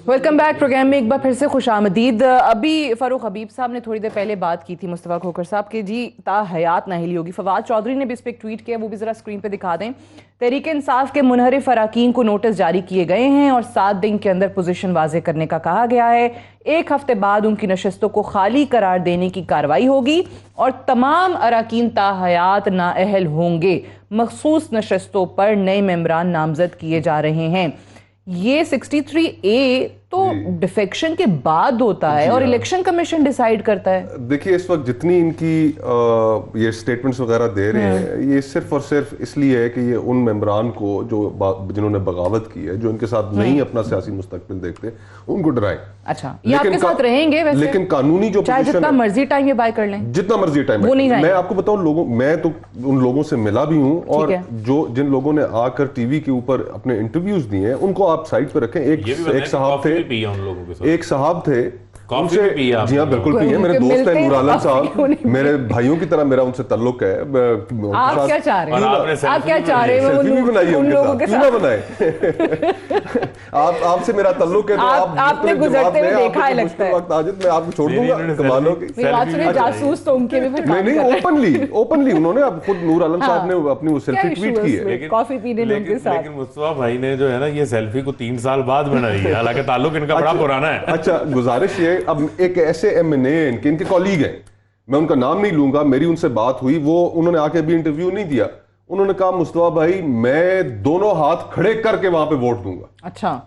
Welcome back programme में एक बार फिर से खुशामदीद। अभी फ़ारूक हबीब साहब ने थोड़ी देर पहले बात की थी मुस्तफ़ा खोखर साहब के जी ता हयात नाहिली होगी। फवाद चौधरी ने भी इस पर एक ट्वीट किया, वो भी ज़रा स्क्रीन पे दिखा दें। तहरीक इंसाफ के मुनहरिफ अराकीन को नोटिस जारी किए गए हैं और 7 दिन के अंदर पोजीशन वाज़े करने का कहा गया है। 1 हफ्ते बाद उनकी नशस्तों को खाली करार देने की कार्रवाई होगी और तमाम अराकीन ता हयात नाअहल होंगे। मखसूस नशस्तों पर नए मेंबरान नामजद किए जा रहे हैं। ये 63A तो डिफेक्शन के बाद होता है और इलेक्शन कमीशन डिसाइड करता है। देखिए इस वक्त जितनी इनकी ये स्टेटमेंट्स वगैरह दे रहे हैं, ये सिर्फ और सिर्फ इसलिए है कि ये उन मेंबरान को जिन्होंने बगावत की है, जो इनके साथ नहीं अपना सियासी मुस्तकबिल देखते, उनको डराएं। अच्छा, ये आपके साथ रहेंगे वैसे? लेकिन कानूनी जो चाहे जितना मर्जी टाइम ये बाय कर लें, जितना मर्जी टाइम, वो नहीं जाएंगे। मैं आपको बताऊं, मैं तो उन लोगों से मिला भी हूं और जिन लोगों ने आकर टीवी के ऊपर अपने इंटरव्यूज दिए हैं उनको आप साइड पर रखें। एक साहब थे, एक साहब थे, उनसे जी हाँ बिल्कुल पिए, मेरे दोस्त हैं नूर आलम साहब, मेरे भाइयों की तरह मेरा उनसे ताल्लुक है। आप क्या चाह रहे हैं? आप क्या चाह रहे हैं? सेल्फी भी बनाइए उनके साथ, क्यों ना बनाए? आपसे मेरा ताल्लुक है, तो आपने गुजरते हुए देखा है लगता है। वक्त आजिद मैं आपको छोड़ दूंगा कमालों की। जासूस तो उनके भी फिर नहीं, ओपनली उन्होंने अब खुद नूर आलम साहब ने अपनी वो सेल्फी ट्वीट की है कॉफी पीने उनके साथ। लेकिन मुस्तफा भाई ने जो है ना ये सेल्फी को 3 साल बाद बनाई है, हालांकि ताल्लुक इनका बड़ा पुराना है। अच्छा, गुजारिश ये, अब एक ऐसे MNA इनके कॉलीग हैं, मैं उनका नाम नहीं लूंगा, मेरी उनसे बात हुई, वो उन्होंने आके अभी इंटरव्यू नहीं दिया, उन्होंने कहा मुस्तफा भाई मैं दोनों हाथ खड़े करके वहां पे वोट दूंगा। अच्छा,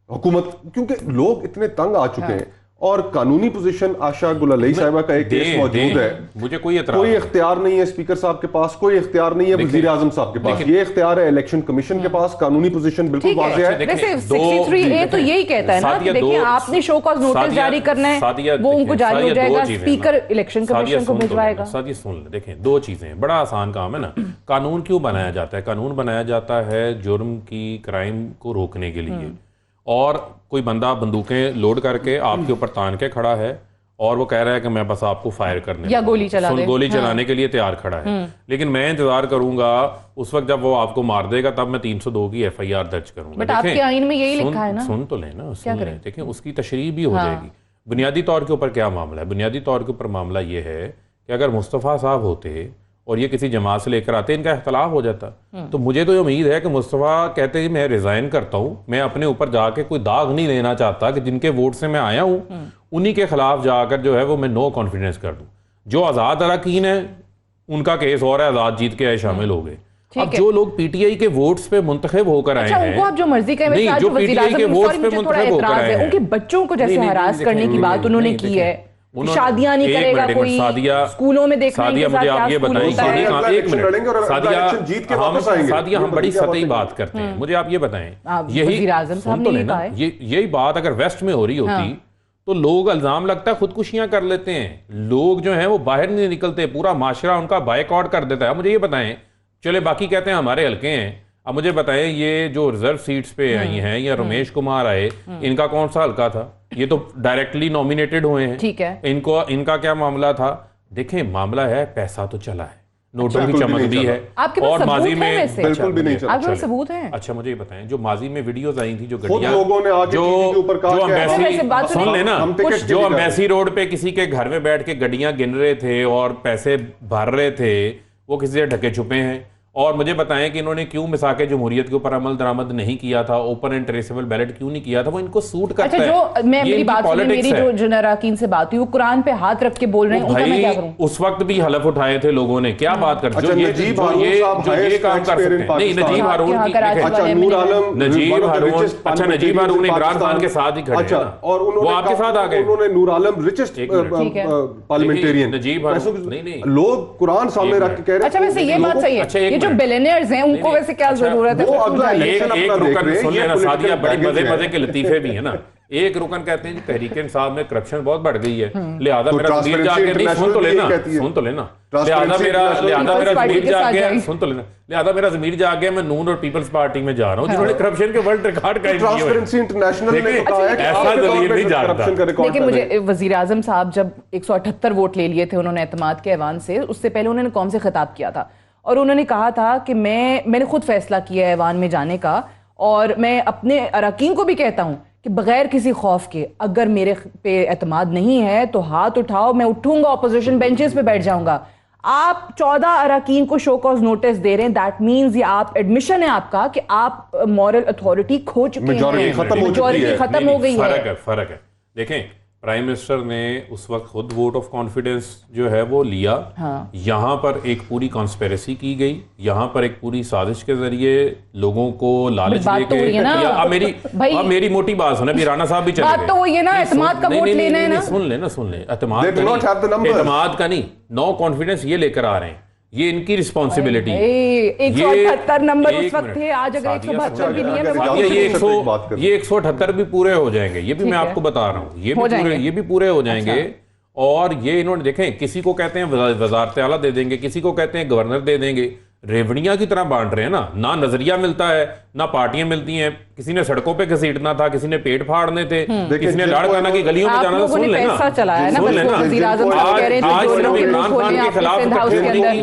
हुकूमत, क्योंकि लोग इतने तंग आ चुके हैं और कानूनी पोजीशन आशा गुलालई साहिबा का एक केस मौजूद है, मुझे कोई इख्तियार नहीं है स्पीकर साहब के पास, कोई इख्तियार नहीं है वजीर आजम साहब के पास, ये इख्तियार है इलेक्शन कमीशन के पास। कानूनी पोजीशन बिल्कुल वाज़ेह है। वैसे 63A तो यही कहता है ना कि देखिए आपने शो कॉज नोटिस जारी करना है, वो उनको जारी हो जाएगा, स्पीकर इलेक्शन कमीशन को भिजवाएगा। साथ सुन ले, देखें 2 चीजें, बड़ा आसान काम है ना। कानून क्यों बनाया जाता है? कानून बनाया जाता है जुर्म की, क्राइम को रोकने के लिए। और कोई बंदा बंदूकें लोड करके आपके ऊपर तान के खड़ा है और वो कह रहा है कि मैं बस आपको फायर करने या गोली चलाने के लिए तैयार खड़ा है, लेकिन मैं इंतजार करूंगा उस वक्त जब वो आपको मार देगा, तब मैं 302 की FIR दर्ज करूंगा। बट आपके आईन में यही लिखा है ना। सुन तो लेना, देखें उसकी तशरीह भी हो जाएगी। बुनियादी तौर के ऊपर क्या मामला है? बुनियादी तौर के ऊपर मामला ये है कि अगर मुस्तफ़ा साहब होते और ये किसी जमात से लेकर आते, इनका इख्तलाफ हो जाता, तो मुझे तो ये उम्मीद है कि मुस्तफ़ा कहते कि मैं रिजाइन करता हूं, मैं अपने ऊपर जाके कोई दाग नहीं लेना चाहता कि जिनके वोट से मैं आया हूं उन्हीं के खिलाफ जाकर जो है वो मैं नो कॉन्फिडेंस कर दूं। जो आज़ाद अरकान है उनका केस और है, आज़ाद जीत के आए शामिल हो गए। अब जो लोग PTI के वोट्स पे मुंतखब होकर आए हैं, उनको आप जो मर्जी कहें, नहीं, जो PTI के वोट्स पे मुंतखब होकर आए हैं, उनके बच्चों को जैसे हरास करने की बात उन्होंने की है, शादियां नहीं करेगा कोई, स्कूलों में देखना सादिया मुझे आप ये बताएं, एक मिनट सादिया, हम बड़ी सतही बात करते हैं, मुझे आप ये बताएं, यही बात अगर वेस्ट में हो रही होती तो लोग इल्जाम लगता है खुदकुशियां कर लेते हैं, लोग जो हैं वो बाहर नहीं निकलते, पूरा माशरा उनका बायकॉट कर देता है। मुझे ये बताएं, चले बाकी कहते हैं हमारे हल्के हैं, अब मुझे बताएं ये जो रिजर्व सीट्स पे आई हैं या रमेश कुमार आए, इनका कौन सा हल्का था? ये तो डायरेक्टली नॉमिनेटेड हुए हैं, ठीक है, इनका क्या मामला था? देखें मामला है, पैसा तो चला है, नोटों की चमक भी है, और माजी में बिल्कुल भी नहीं चला। आपके सबूत हैं? अच्छा मुझे ये बताएं, जो माजी में वीडियोस आई थी, जो गड्डियां लोगों ने आके टीवी के ऊपर कहा, जो एम्बेसी, सुन लेना, जो एम्बेसी रोड पे किसी के घर में बैठ के गड्डियां गिन रहे थे और पैसे भर रहे थे, वो किसी से ढके छुपे हैं। और मुझे बताएं कि इन्होंने क्यों मिसाके जमहूरियत के ऊपर अमल दरामद नहीं किया था, ओपन एंड ट्रेसेबल बैलेट क्यों नहीं किया था? वो इनको सूट करता है। जो मेरी बात सुनिए, मेरी जो जनराकीन से बात हुई, वो कुरान पे हाथ रख के बोल रहे हैं, उनका मैं क्या करूं? उस वक्त भी हलफ उठाए थे लोगों ने, क्या बात करते हैं, ये काम कर सकते हैं। नहीं, नजीब हारून, अच्छा नजीब हारून इमरान खान के साथ ही खड़े हैं और वो आपके साथ आ गए, उन्होंने नूर आलम रिचेस्ट पार्लियामेंटियन, नजीब हारून, लोग कुरान सामने रख के कह रहे हैं। अच्छा वैसे ये बात सही है, जो बिलियनियर्स हैं उनको वैसे क्या जरूरत है? एक रुकन सुन लेना सादिया, बड़ी मजे के लतीफे भी है ना। एक रुकन कहते हैं तहरीक इंसाफ में करप्शन बहुत बढ़ गई है, लिहाजा मेरा ज़मीर जाके, नहीं सुन तो लेना, लिहाजा मेरा ज़मीर जाके मैं नून और पीपल्स पार्टी में जा रहा हूँ, जिन्होंने करप्शन के वर्ल्ड रिकॉर्ड कायम किए हुए हैं। ऐसा ज़मीर नहीं जाता। लेकिन मुझे वजीर आजम साहब जब 178 वोट ले लिए थे उन्होंने एतमाद के ऐवान से, उससे पहले उन्होंने कौम से खिताब किया था और उन्होंने कहा था कि मैंने खुद फैसला किया है ऐवान में जाने का, और मैं अपने अरकान को भी कहता हूं कि बगैर किसी खौफ के अगर मेरे पे एतमाद नहीं है तो हाथ उठाओ, मैं उठूंगा, ऑपोजिशन बेंचेस पे बैठ जाऊंगा। आप 14 अरकान को शो कॉज नोटिस दे रहे हैं, दैट मीन्स ये आप एडमिशन है आपका कि आप मॉरल अथॉरिटी खो चुके हैं, मेजॉरिटी खत्म हो गई है। फर्क है। देखें, प्राइम मिनिस्टर ने उस वक्त खुद वोट ऑफ कॉन्फिडेंस जो है वो लिया। हाँ। यहाँ पर एक पूरी कॉन्स्पिरेसी की गई, यहाँ पर एक पूरी साजिश के जरिए लोगों को लालच देके मेरी मोटी बात सुने, भी राणा साहब भी चले गए। तो वो ये ना एतमाद का वोट लेना है ना, सुन ले एतमाद का नहीं, नो कॉन्फिडेंस ये लेकर आ रहे हैं, ये इनकी रिस्पॉन्सिबिलिटी। 178 नंबर उस वक्त थे, आज अगर 172 भी नहीं है, ये 178 भी पूरे हो जाएंगे, ये भी मैं आपको बता रहा हूँ, ये भी पूरे हो जाएंगे। और ये इन्होंने देखें, किसी को कहते हैं वजारत आला दे देंगे, किसी को कहते हैं गवर्नर दे देंगे, रेवड़ियां की तरह बांट रहे हैं ना नजरिया मिलता है, ना पार्टियां मिलती हैं। किसी ने सड़कों पे घसीटना था, किसी ने पेट फाड़ने थे, किसी ने लाड़काना की गलियों में जाना था। सुन लेना, आज इमरान खान के खिलाफ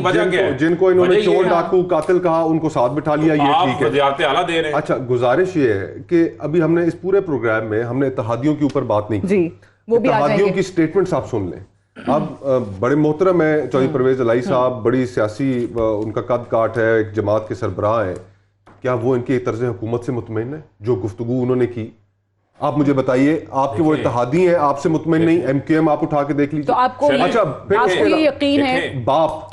वजह क्या है? जिनको इन्होंने चोर डाकू कातिल कहा उनको साथ बिठा लिया, ये ठीक है, वजारत आला दे रहे हैं। अच्छा, गुजारिश ये है कि अभी हमने इस पूरे प्रोग्राम में हमने इत्तेहादियों के ऊपर बात नहीं की, इत्तेहादियों की स्टेटमेंट्स आप सुन लें। अब बड़े मोहतरम है चौधरी परवेज इलाही साहब, बड़ी सियासी उनका कद काट है, एक जमात के सरबराह हैं, क्या वो इनके तर्ज हुकूमत से मुतमईन है जो गुफ्तगू उन्होंने की? आप मुझे बताइए, आपके वो इत्तेहादी हैं, आपसे मुतमईन नहीं? MQM आप उठा के देख लीजिए। तो आपको यकीन है बाप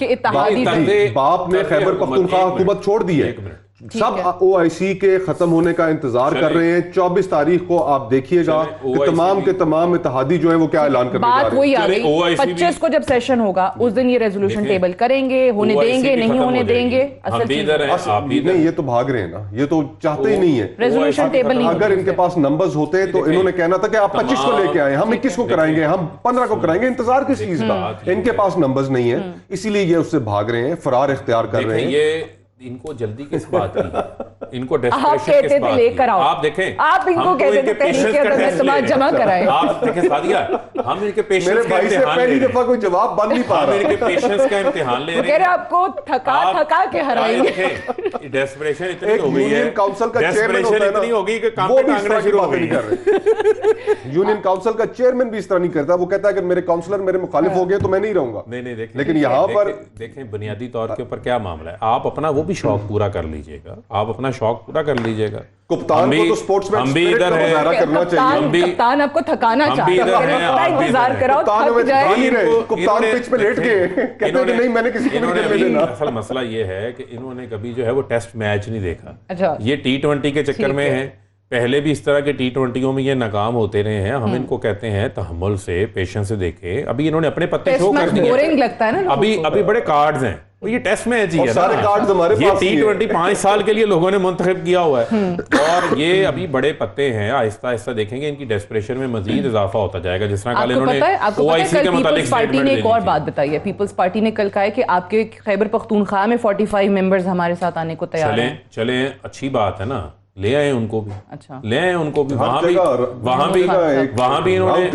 ने खैबर पख्तूनख्वा हुकूमत छोड़ दी है, सब OIC के खत्म होने का इंतजार कर रहे हैं। 24 तारीख को आप देखिएगा कि तमाम के तमाम इत्तेहादी जो है वो क्या ऐलान करने जा रहे हैं। 25 को जब सेशन होगा उस दिन ये रेजोल्यूशन टेबल करेंगे, होने देंगे नहीं होने देंगे। नहीं, ये तो भाग रहे हैं ना, ये तो चाहते ही नहीं है रेजोल्यूशन टेबल। अगर इनके पास नंबर्स होते तो इन्होंने कहना था कि आप 25 को लेके आए, हम 21 को कराएंगे, हम 15 को कराएंगे। इंतजार किस चीज का? इनके पास नंबर्स नहीं है, इसीलिए ये उससे भाग रहे हैं, फरार इख्तियार कर रहे हैं। इनको जल्दी किस बात की? इनको डेस्परेशन किस बात की? आप देखें, आप इनको कहते थे तहरीक अदम जमा कराएं। आप देखें सादिया, हम इनके पेशेंस मेरे भाई से पहली दफा कोई जवाब बन नहीं पा रहा, इनके पेशेंस का इम्तिहान ले रहे हैं। आपको थका के हराएंगे। डेस्परेशन इतनी हो गई है, यूनियन काउंसिल का चेयरमैन इतनी हो गई कि काम पे टांगना शुरू हो गई। यूनियन काउंसिल का चेयरमैन भी इस तरह नहीं करता, वो कहता है कि मेरे काउंसलर मेरे मुखालिफ हो गए तो मैं नहीं रहूंगा। नहीं, लेकिन यहाँ पर देखें बुनियादी तौर के ऊपर क्या मामला है, आप अपना वो भी शौक पूरा कर लीजिएगा, आप अपना शौक पूरा कर लीजिएगा। कप्तान को तो स्पोर्ट्समैन हम भी इधर है, करना चाहिए। कप्तान आपको थकाना चाहता है, इंतजार कराओ, कप्तान पिच पे लेट गए, कहते हैं कि नहीं मैंने किसी को नहीं खेलने देना। असल मसला ये है कि इन्होंने कभी जो है वो टेस्ट मैच नहीं देखा। ये T20 के चक्कर में है, पहले भी इस तरह के T20 में ये नाकाम होते रहे हैं। हम इनको कहते हैं तहम्मुल से, पेशेंस से देखें। अभी इन्होंने अपने पत्ते शो कर दिए, बोरिंग लगता है ना, अभी बड़े कार्ड्स हैं। ये टेस्ट मैच ही है, सारे कार्ड्स हमारे पास। ये T20 5 साल के लिए लोगों ने मुंतखब किया हुआ है, और ये अभी बड़े पत्ते हैं। आहिस्ता आहिस्ता देखेंगे इनकी डेस्परेशन में मजीद इजाफा होता जाएगा। जिस तरह कल इन्होंने OIC के मुतालिक पार्टी ने एक और बात बताई है। पीपल्स पार्टी ने कल कहा है कि आपके खैबर पख्तूनख्वा में 45 मेंबर्स हमारे साथ आने को तैयार हैं। चलें, अच्छी बात है ना, ले आए उनको भी। अच्छा, ले आए उनको भी। वहां भी इन्होंने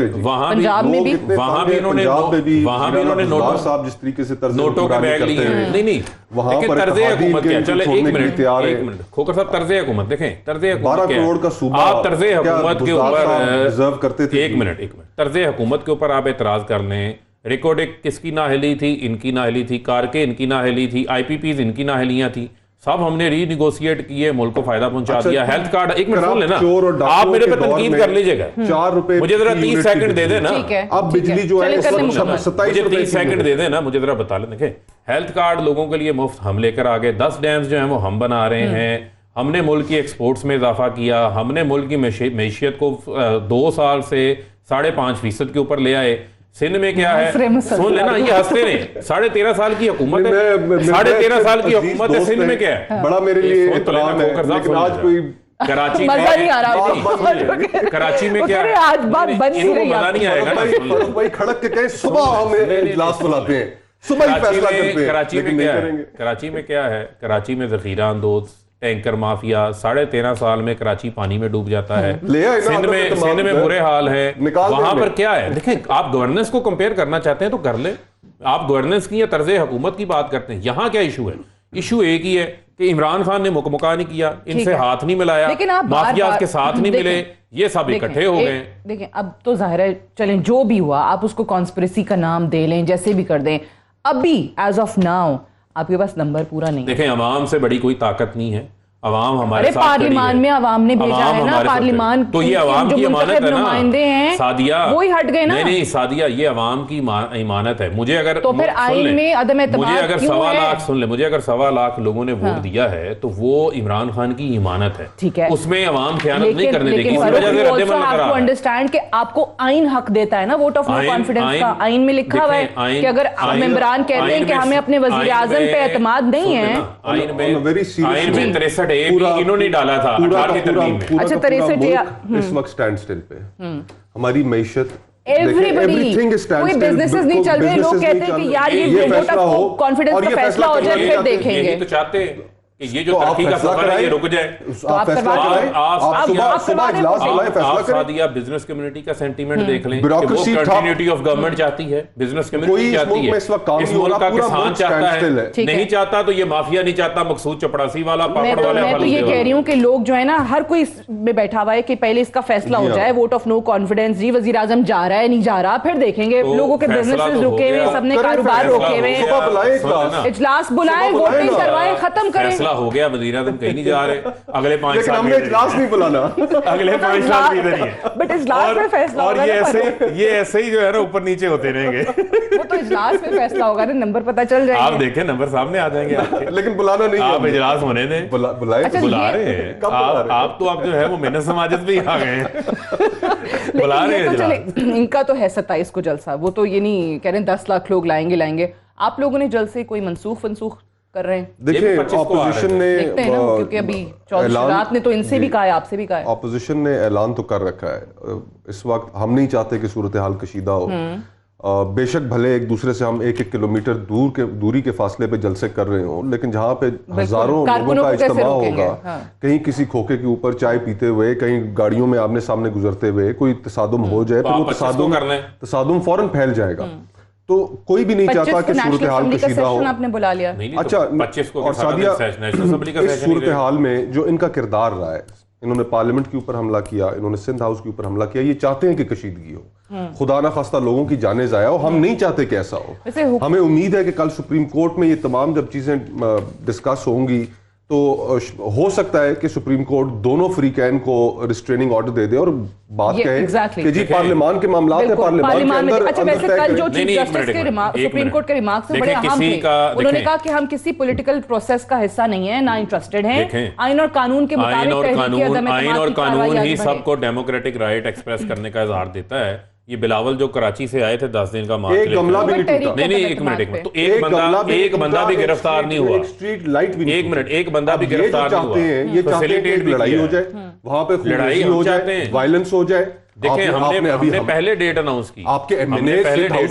नोटों के बैग लिए। नहीं, वहां पर तर्ज़े हुकूमत क्या? चले एक मिनट खोकर साहब, तर्ज़े हुकूमत देखें, तर्ज़े हुकूमत 12 करोड़ का सूबा आप तर्ज़े हुकूमत के ऊपर रिजर्व करते थे। एक मिनट तर्ज़े हुकूमत के ऊपर आप एतराज कर लें। रिकॉर्डिक किसकी नाअहली थी? इनकी नाअहली थी। कारके इनकी नाअहली थी। IPPs इनकी नाअहलियां थी। सब हमने रीनिगोशिएट किए, मुल्क को फायदा पहुंचा दिया। हेल्थ कार्ड, एक मिनट सुन लेना, आप मेरे पे तनकीद कर लीजिएगा। 4 रुपए मुझे जरा 30 सेकंड दे देना। अब बिजली जो है 27 रुपए 30 सेकंड दे देना, मुझे जरा बता लें। देखें, हेल्थ कार्ड लोगों के लिए मुफ्त हम लेकर आ गए। 10 डैम्स जो है वो हम बना रहे हैं। हमने मुल्क की एक्सपोर्ट्स में इजाफा किया। हमने मुल्क की मैशियत को 2 साल से 5.5% के ऊपर ले आए। सिंध में क्या है, सुन लेना, ये हंसते नहीं। 13.5 साल की हुकूमत है, 13.5 साल की हुकूमत है। सिंध में क्या है? बड़ा मेरे लिए इत्तलाम है, लेकिन आज कोई कराची मजा नहीं आ रहा। कराची में क्या है? आज बात बन नहीं रही, मजा नहीं आएगा ना। भाई खड़क के कहे सुबह हमें इजलास बुलाते हैं, सुबह ही फैसला करते हैं। कराची में क्या है? कराची में क्या है? कराची में जखीरा अंदोज, टैंकर माफिया। 13.5 साल में कराची पानी में डूब जाता है। सिंध में बुरे हाल है। वहां पर क्या है? देखें, आप गवर्नेंस को कंपेयर करना चाहते हैं तो कर ले। आप गवर्नेंस की या तर्ज हुकूमत की बात करते हैं। यहाँ क्या इशू है? इशू एक ही है कि इमरान खान ने मुकमुका नहीं किया, इनसे हाथ नहीं मिलाया, माफिया के साथ नहीं मिले, ये सब इकट्ठे हो गए। देखें अब तो जाहिर है, चलें जो भी हुआ आप उसको कॉन्स्पिरेसी का नाम दे लें, जैसे भी कर दें, अभी एज ऑफ नाउ आपके पास नंबर पूरा नहीं। देखें अवाम से बड़ी कोई ताकत नहीं है, अवाम हमारे साथ पार्लिमान में अवाम ने भेजा है ना, पार्लिमान तो ये अवाम की अमानत है नुमाइंदे हैं सादिया, वो ही हट गए ना। नहीं सादिया, ये अवाम की इमानत है। मुझे अगर तो फिर आइन में अदम एतमाद मुझे अगर क्यों 1.25 है? लाख सुन ले, मुझे अगर 1.25 लाख लोगों ने वोट दिया है तो वो इमरान खान की इमानत है, ठीक है, उसमें अवाम खयानत नहीं करने देगी। इस वजह से रद्दमल करा है। अंडरस्टैंड कि आपको आइन हक देता है ना वोट ऑफ नो कॉन्फिडेंस का। आइन में लिखा हुआ है कि अगर मेंबरान कहते हैं कि हमें अपने वजीर आजम पे एतमाद नहीं है, आइन में 63 इन्होंने डाला था 18 की तरमीम में। अच्छा 63 इस वक्त स्टैंड स्टिल पे हमारी मैशत, एवरीथिंग कोई बिजनेसेस नहीं चल रहे, लोग कहते हैं कि यार ये वोट ऑफ कॉन्फिडेंस का फैसला हो जाए फिर देखेंगे। यही तो चाहते हैं कि ये जो तरक्की का सफर है ये रुक जाए। आप सादिया बिजनेस कम्युनिटी का सेंटीमेंट देख लें, वो कंटिन्यूटी ऑफ गवर्नमेंट चाहती है, बिजनेस कम्युनिटी चाहती है, इस मुल्क का किसान चाहता है, नहीं चाहता तो ये माफिया नहीं चाहता, मकसूद चपड़ासी वाला पापड़ वाला। मैं तो ये कह रही हूँ कि लोग जो है ना हर कोई में बैठा हुआ है कि पहले इसका फैसला हो जाए, वोट ऑफ नो कॉन्फिडेंस, जी वजीर आजम जा रहा है नहीं जा रहा, फिर देखेंगे। लोगों के बिजनेसेस रुके हुए, सबने कारोबार रोके हुए, इजलास बुलाएं, वोटिंग करवाएं, खत्म करें। हो गया, वजीर आजम कहीं नहीं जा रहे अगले 5 साल में, इजलास नहीं बुलाना अगले 5 साल इधर ही है, बट इजलास में फैसला और ये ऐसे ही जो है ना ऊपर नीचे होते रहेंगे। वो तो इजलास में फैसला होगा ना, नंबर पता चल जाएगा। आप देखें नंबर सामने आ जाएंगे आपके, लेकिन बुलाना नहीं, आप इजलास होने दें, बुलाए बुला रहे हैं आप तो आप जो है वो मेहनत समाजत भी आ गए हैं, बुला रहे हैं। चले इनका तो है 27 को जलसा, वो तो ये नहीं कह रहे 10 लाख लोग लाएंगे। आप लोगों ने जलसे कोई मनसूख कर रहे हैं? देखिए ऑपोजिशन ने, क्योंकि अभी रात ने तो इनसे भी कहा है, आपसे भी कहा है, ऑपोजिशन ने ऐलान तो कर रखा है। इस वक्त हम नहीं चाहते कि सूरत हाल कशीदा हो। बेशक भले एक दूसरे से हम 1-1 किलोमीटर दूरी के फासले पे जलसे कर रहे हो, लेकिन जहाँ पे हजारों लोगों का इज्तिमा होगा, कहीं किसी खोखे के ऊपर चाय पीते हुए, कहीं गाड़ियों में आमने सामने गुजरते हुए कोई तसादुम हो जाए, तो वो तसादुम फौरन फैल जाएगा। तो कोई भी नहीं चाहता कि सूरत हाल कशीदा हो। आपने बुला लिया। अच्छा, और सादिया इस सूरत हाल में जो इनका किरदार रहा है, इन्होंने पार्लियामेंट के ऊपर हमला किया, इन्होंने सिंध हाउस के ऊपर हमला किया, ये चाहते हैं कि कशीदगी हो, खुदा ना खास्ता लोगों की जाने जाया हो। हम नहीं चाहते कि ऐसा हो। हमें उम्मीद है कि कल सुप्रीम कोर्ट में ये तमाम जब चीजें डिस्कस होंगी तो हो सकता है कि सुप्रीम कोर्ट दोनों फ्री कैन को रिस्ट्रेनिंग ऑर्डर दे दे और बात कहे कि जी पार्लियामान के मामलात है, पार्लियामान के अंदर। अच्छा वैसे कल जो चीफ जस्टिस के सुप्रीम कोर्ट के रिमार्क्स बड़े अहम थे, उन्होंने कहा कि हम किसी पॉलिटिकल प्रोसेस का हिस्सा नहीं है, ना इंटरेस्टेड हैं, आइन और कानून के मुताबिक आइन और कानून ही सबको डेमोक्रेटिक राइट एक्सप्रेस करने का इजहार देता है। ये बिलावल जो कराची से आए थे 10 दिन का मार्च, एक गमला भी नहीं टूटा। नहीं एक मिनट, तो एक बंदा भी गिरफ्तार नहीं हुआ, स्ट्रीट लाइट भी, एक मिनट, एक बंदा भी गिरफ्तार नहीं हुआ। ये चाहते हैं कि लड़ाई हो जाए, वहां पे लड़ाई हो जाए, वायलेंस हो जाए। देखिए हमने पहले डेट अनाउंस की, आपके एमएनए पहले डेट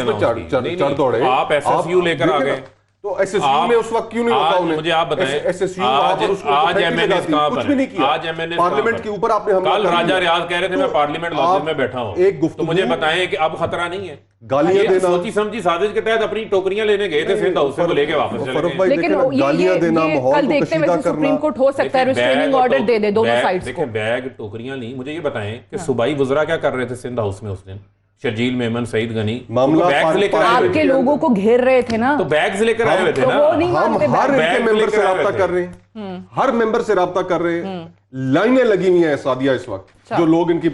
चढ़ दौड़े, आप एसएसयू लेकर आ गए, तो एसएसयू में उस वक्त क्यों नहीं होता उन्हें? मुझे आप बताएं, एसएसयू आज एमएनए कहां पर है? आज एमएनए पार्लियामेंट के ऊपर आपने हमला कल राजा रियाज कह रहे थे मैं पार्लियामेंट लॉज में बैठा हूं, तो मुझे बताएं कि अब खतरा नहीं है? गालियां देना, सोची समझी साजिश के तहत अपनी टोकरियां लेने गए थे सिंध हाउस से, वो लेके वापस चले गए। लेकिन गालियां देना, माहौल को कशीदा करना, सुप्रीम कोर्ट हो सकता है रिस्ट्रेनिंग ऑर्डर दे दे दोनों साइड्स को। बैग टोकरियां नहीं, मुझे ये बताएं कि सूबाई वज़रा क्या कर रहे थे सिंध हाउस में उस दिन? शर्जील मेमन, सईद गनी मामला बैग्स लेकर आपके लोगों को घेर रहे थे ना, तो बैग्स लेकर आए हुए थे ना। हम हर एक मेंबर से राब्ता कर रहे हैं, हर मेंबर से राब्ता कर रहे हैं, लाइनें लगी हुई हैं सादिया इस वक्त, जो लोग इनकी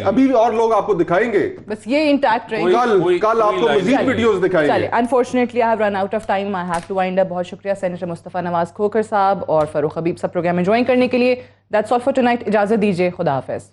अभी और लोग आपको दिखाएंगे, बस ये इंटैक्ट रहेंगे। कल आपको मजीद वीडियोस दिखाएंगे। Unfortunately I have run out of time, I have to wind up. बहुत शुक्रिया सेनेटर मुस्तफा नवाज खोखर साहब और फरूख हबीब साहब प्रोग्राम में ज्वाइन करने के लिए। दैट्स ऑल फॉर टुनाइट, इजाजत दीजिए, खुदा हाफिज।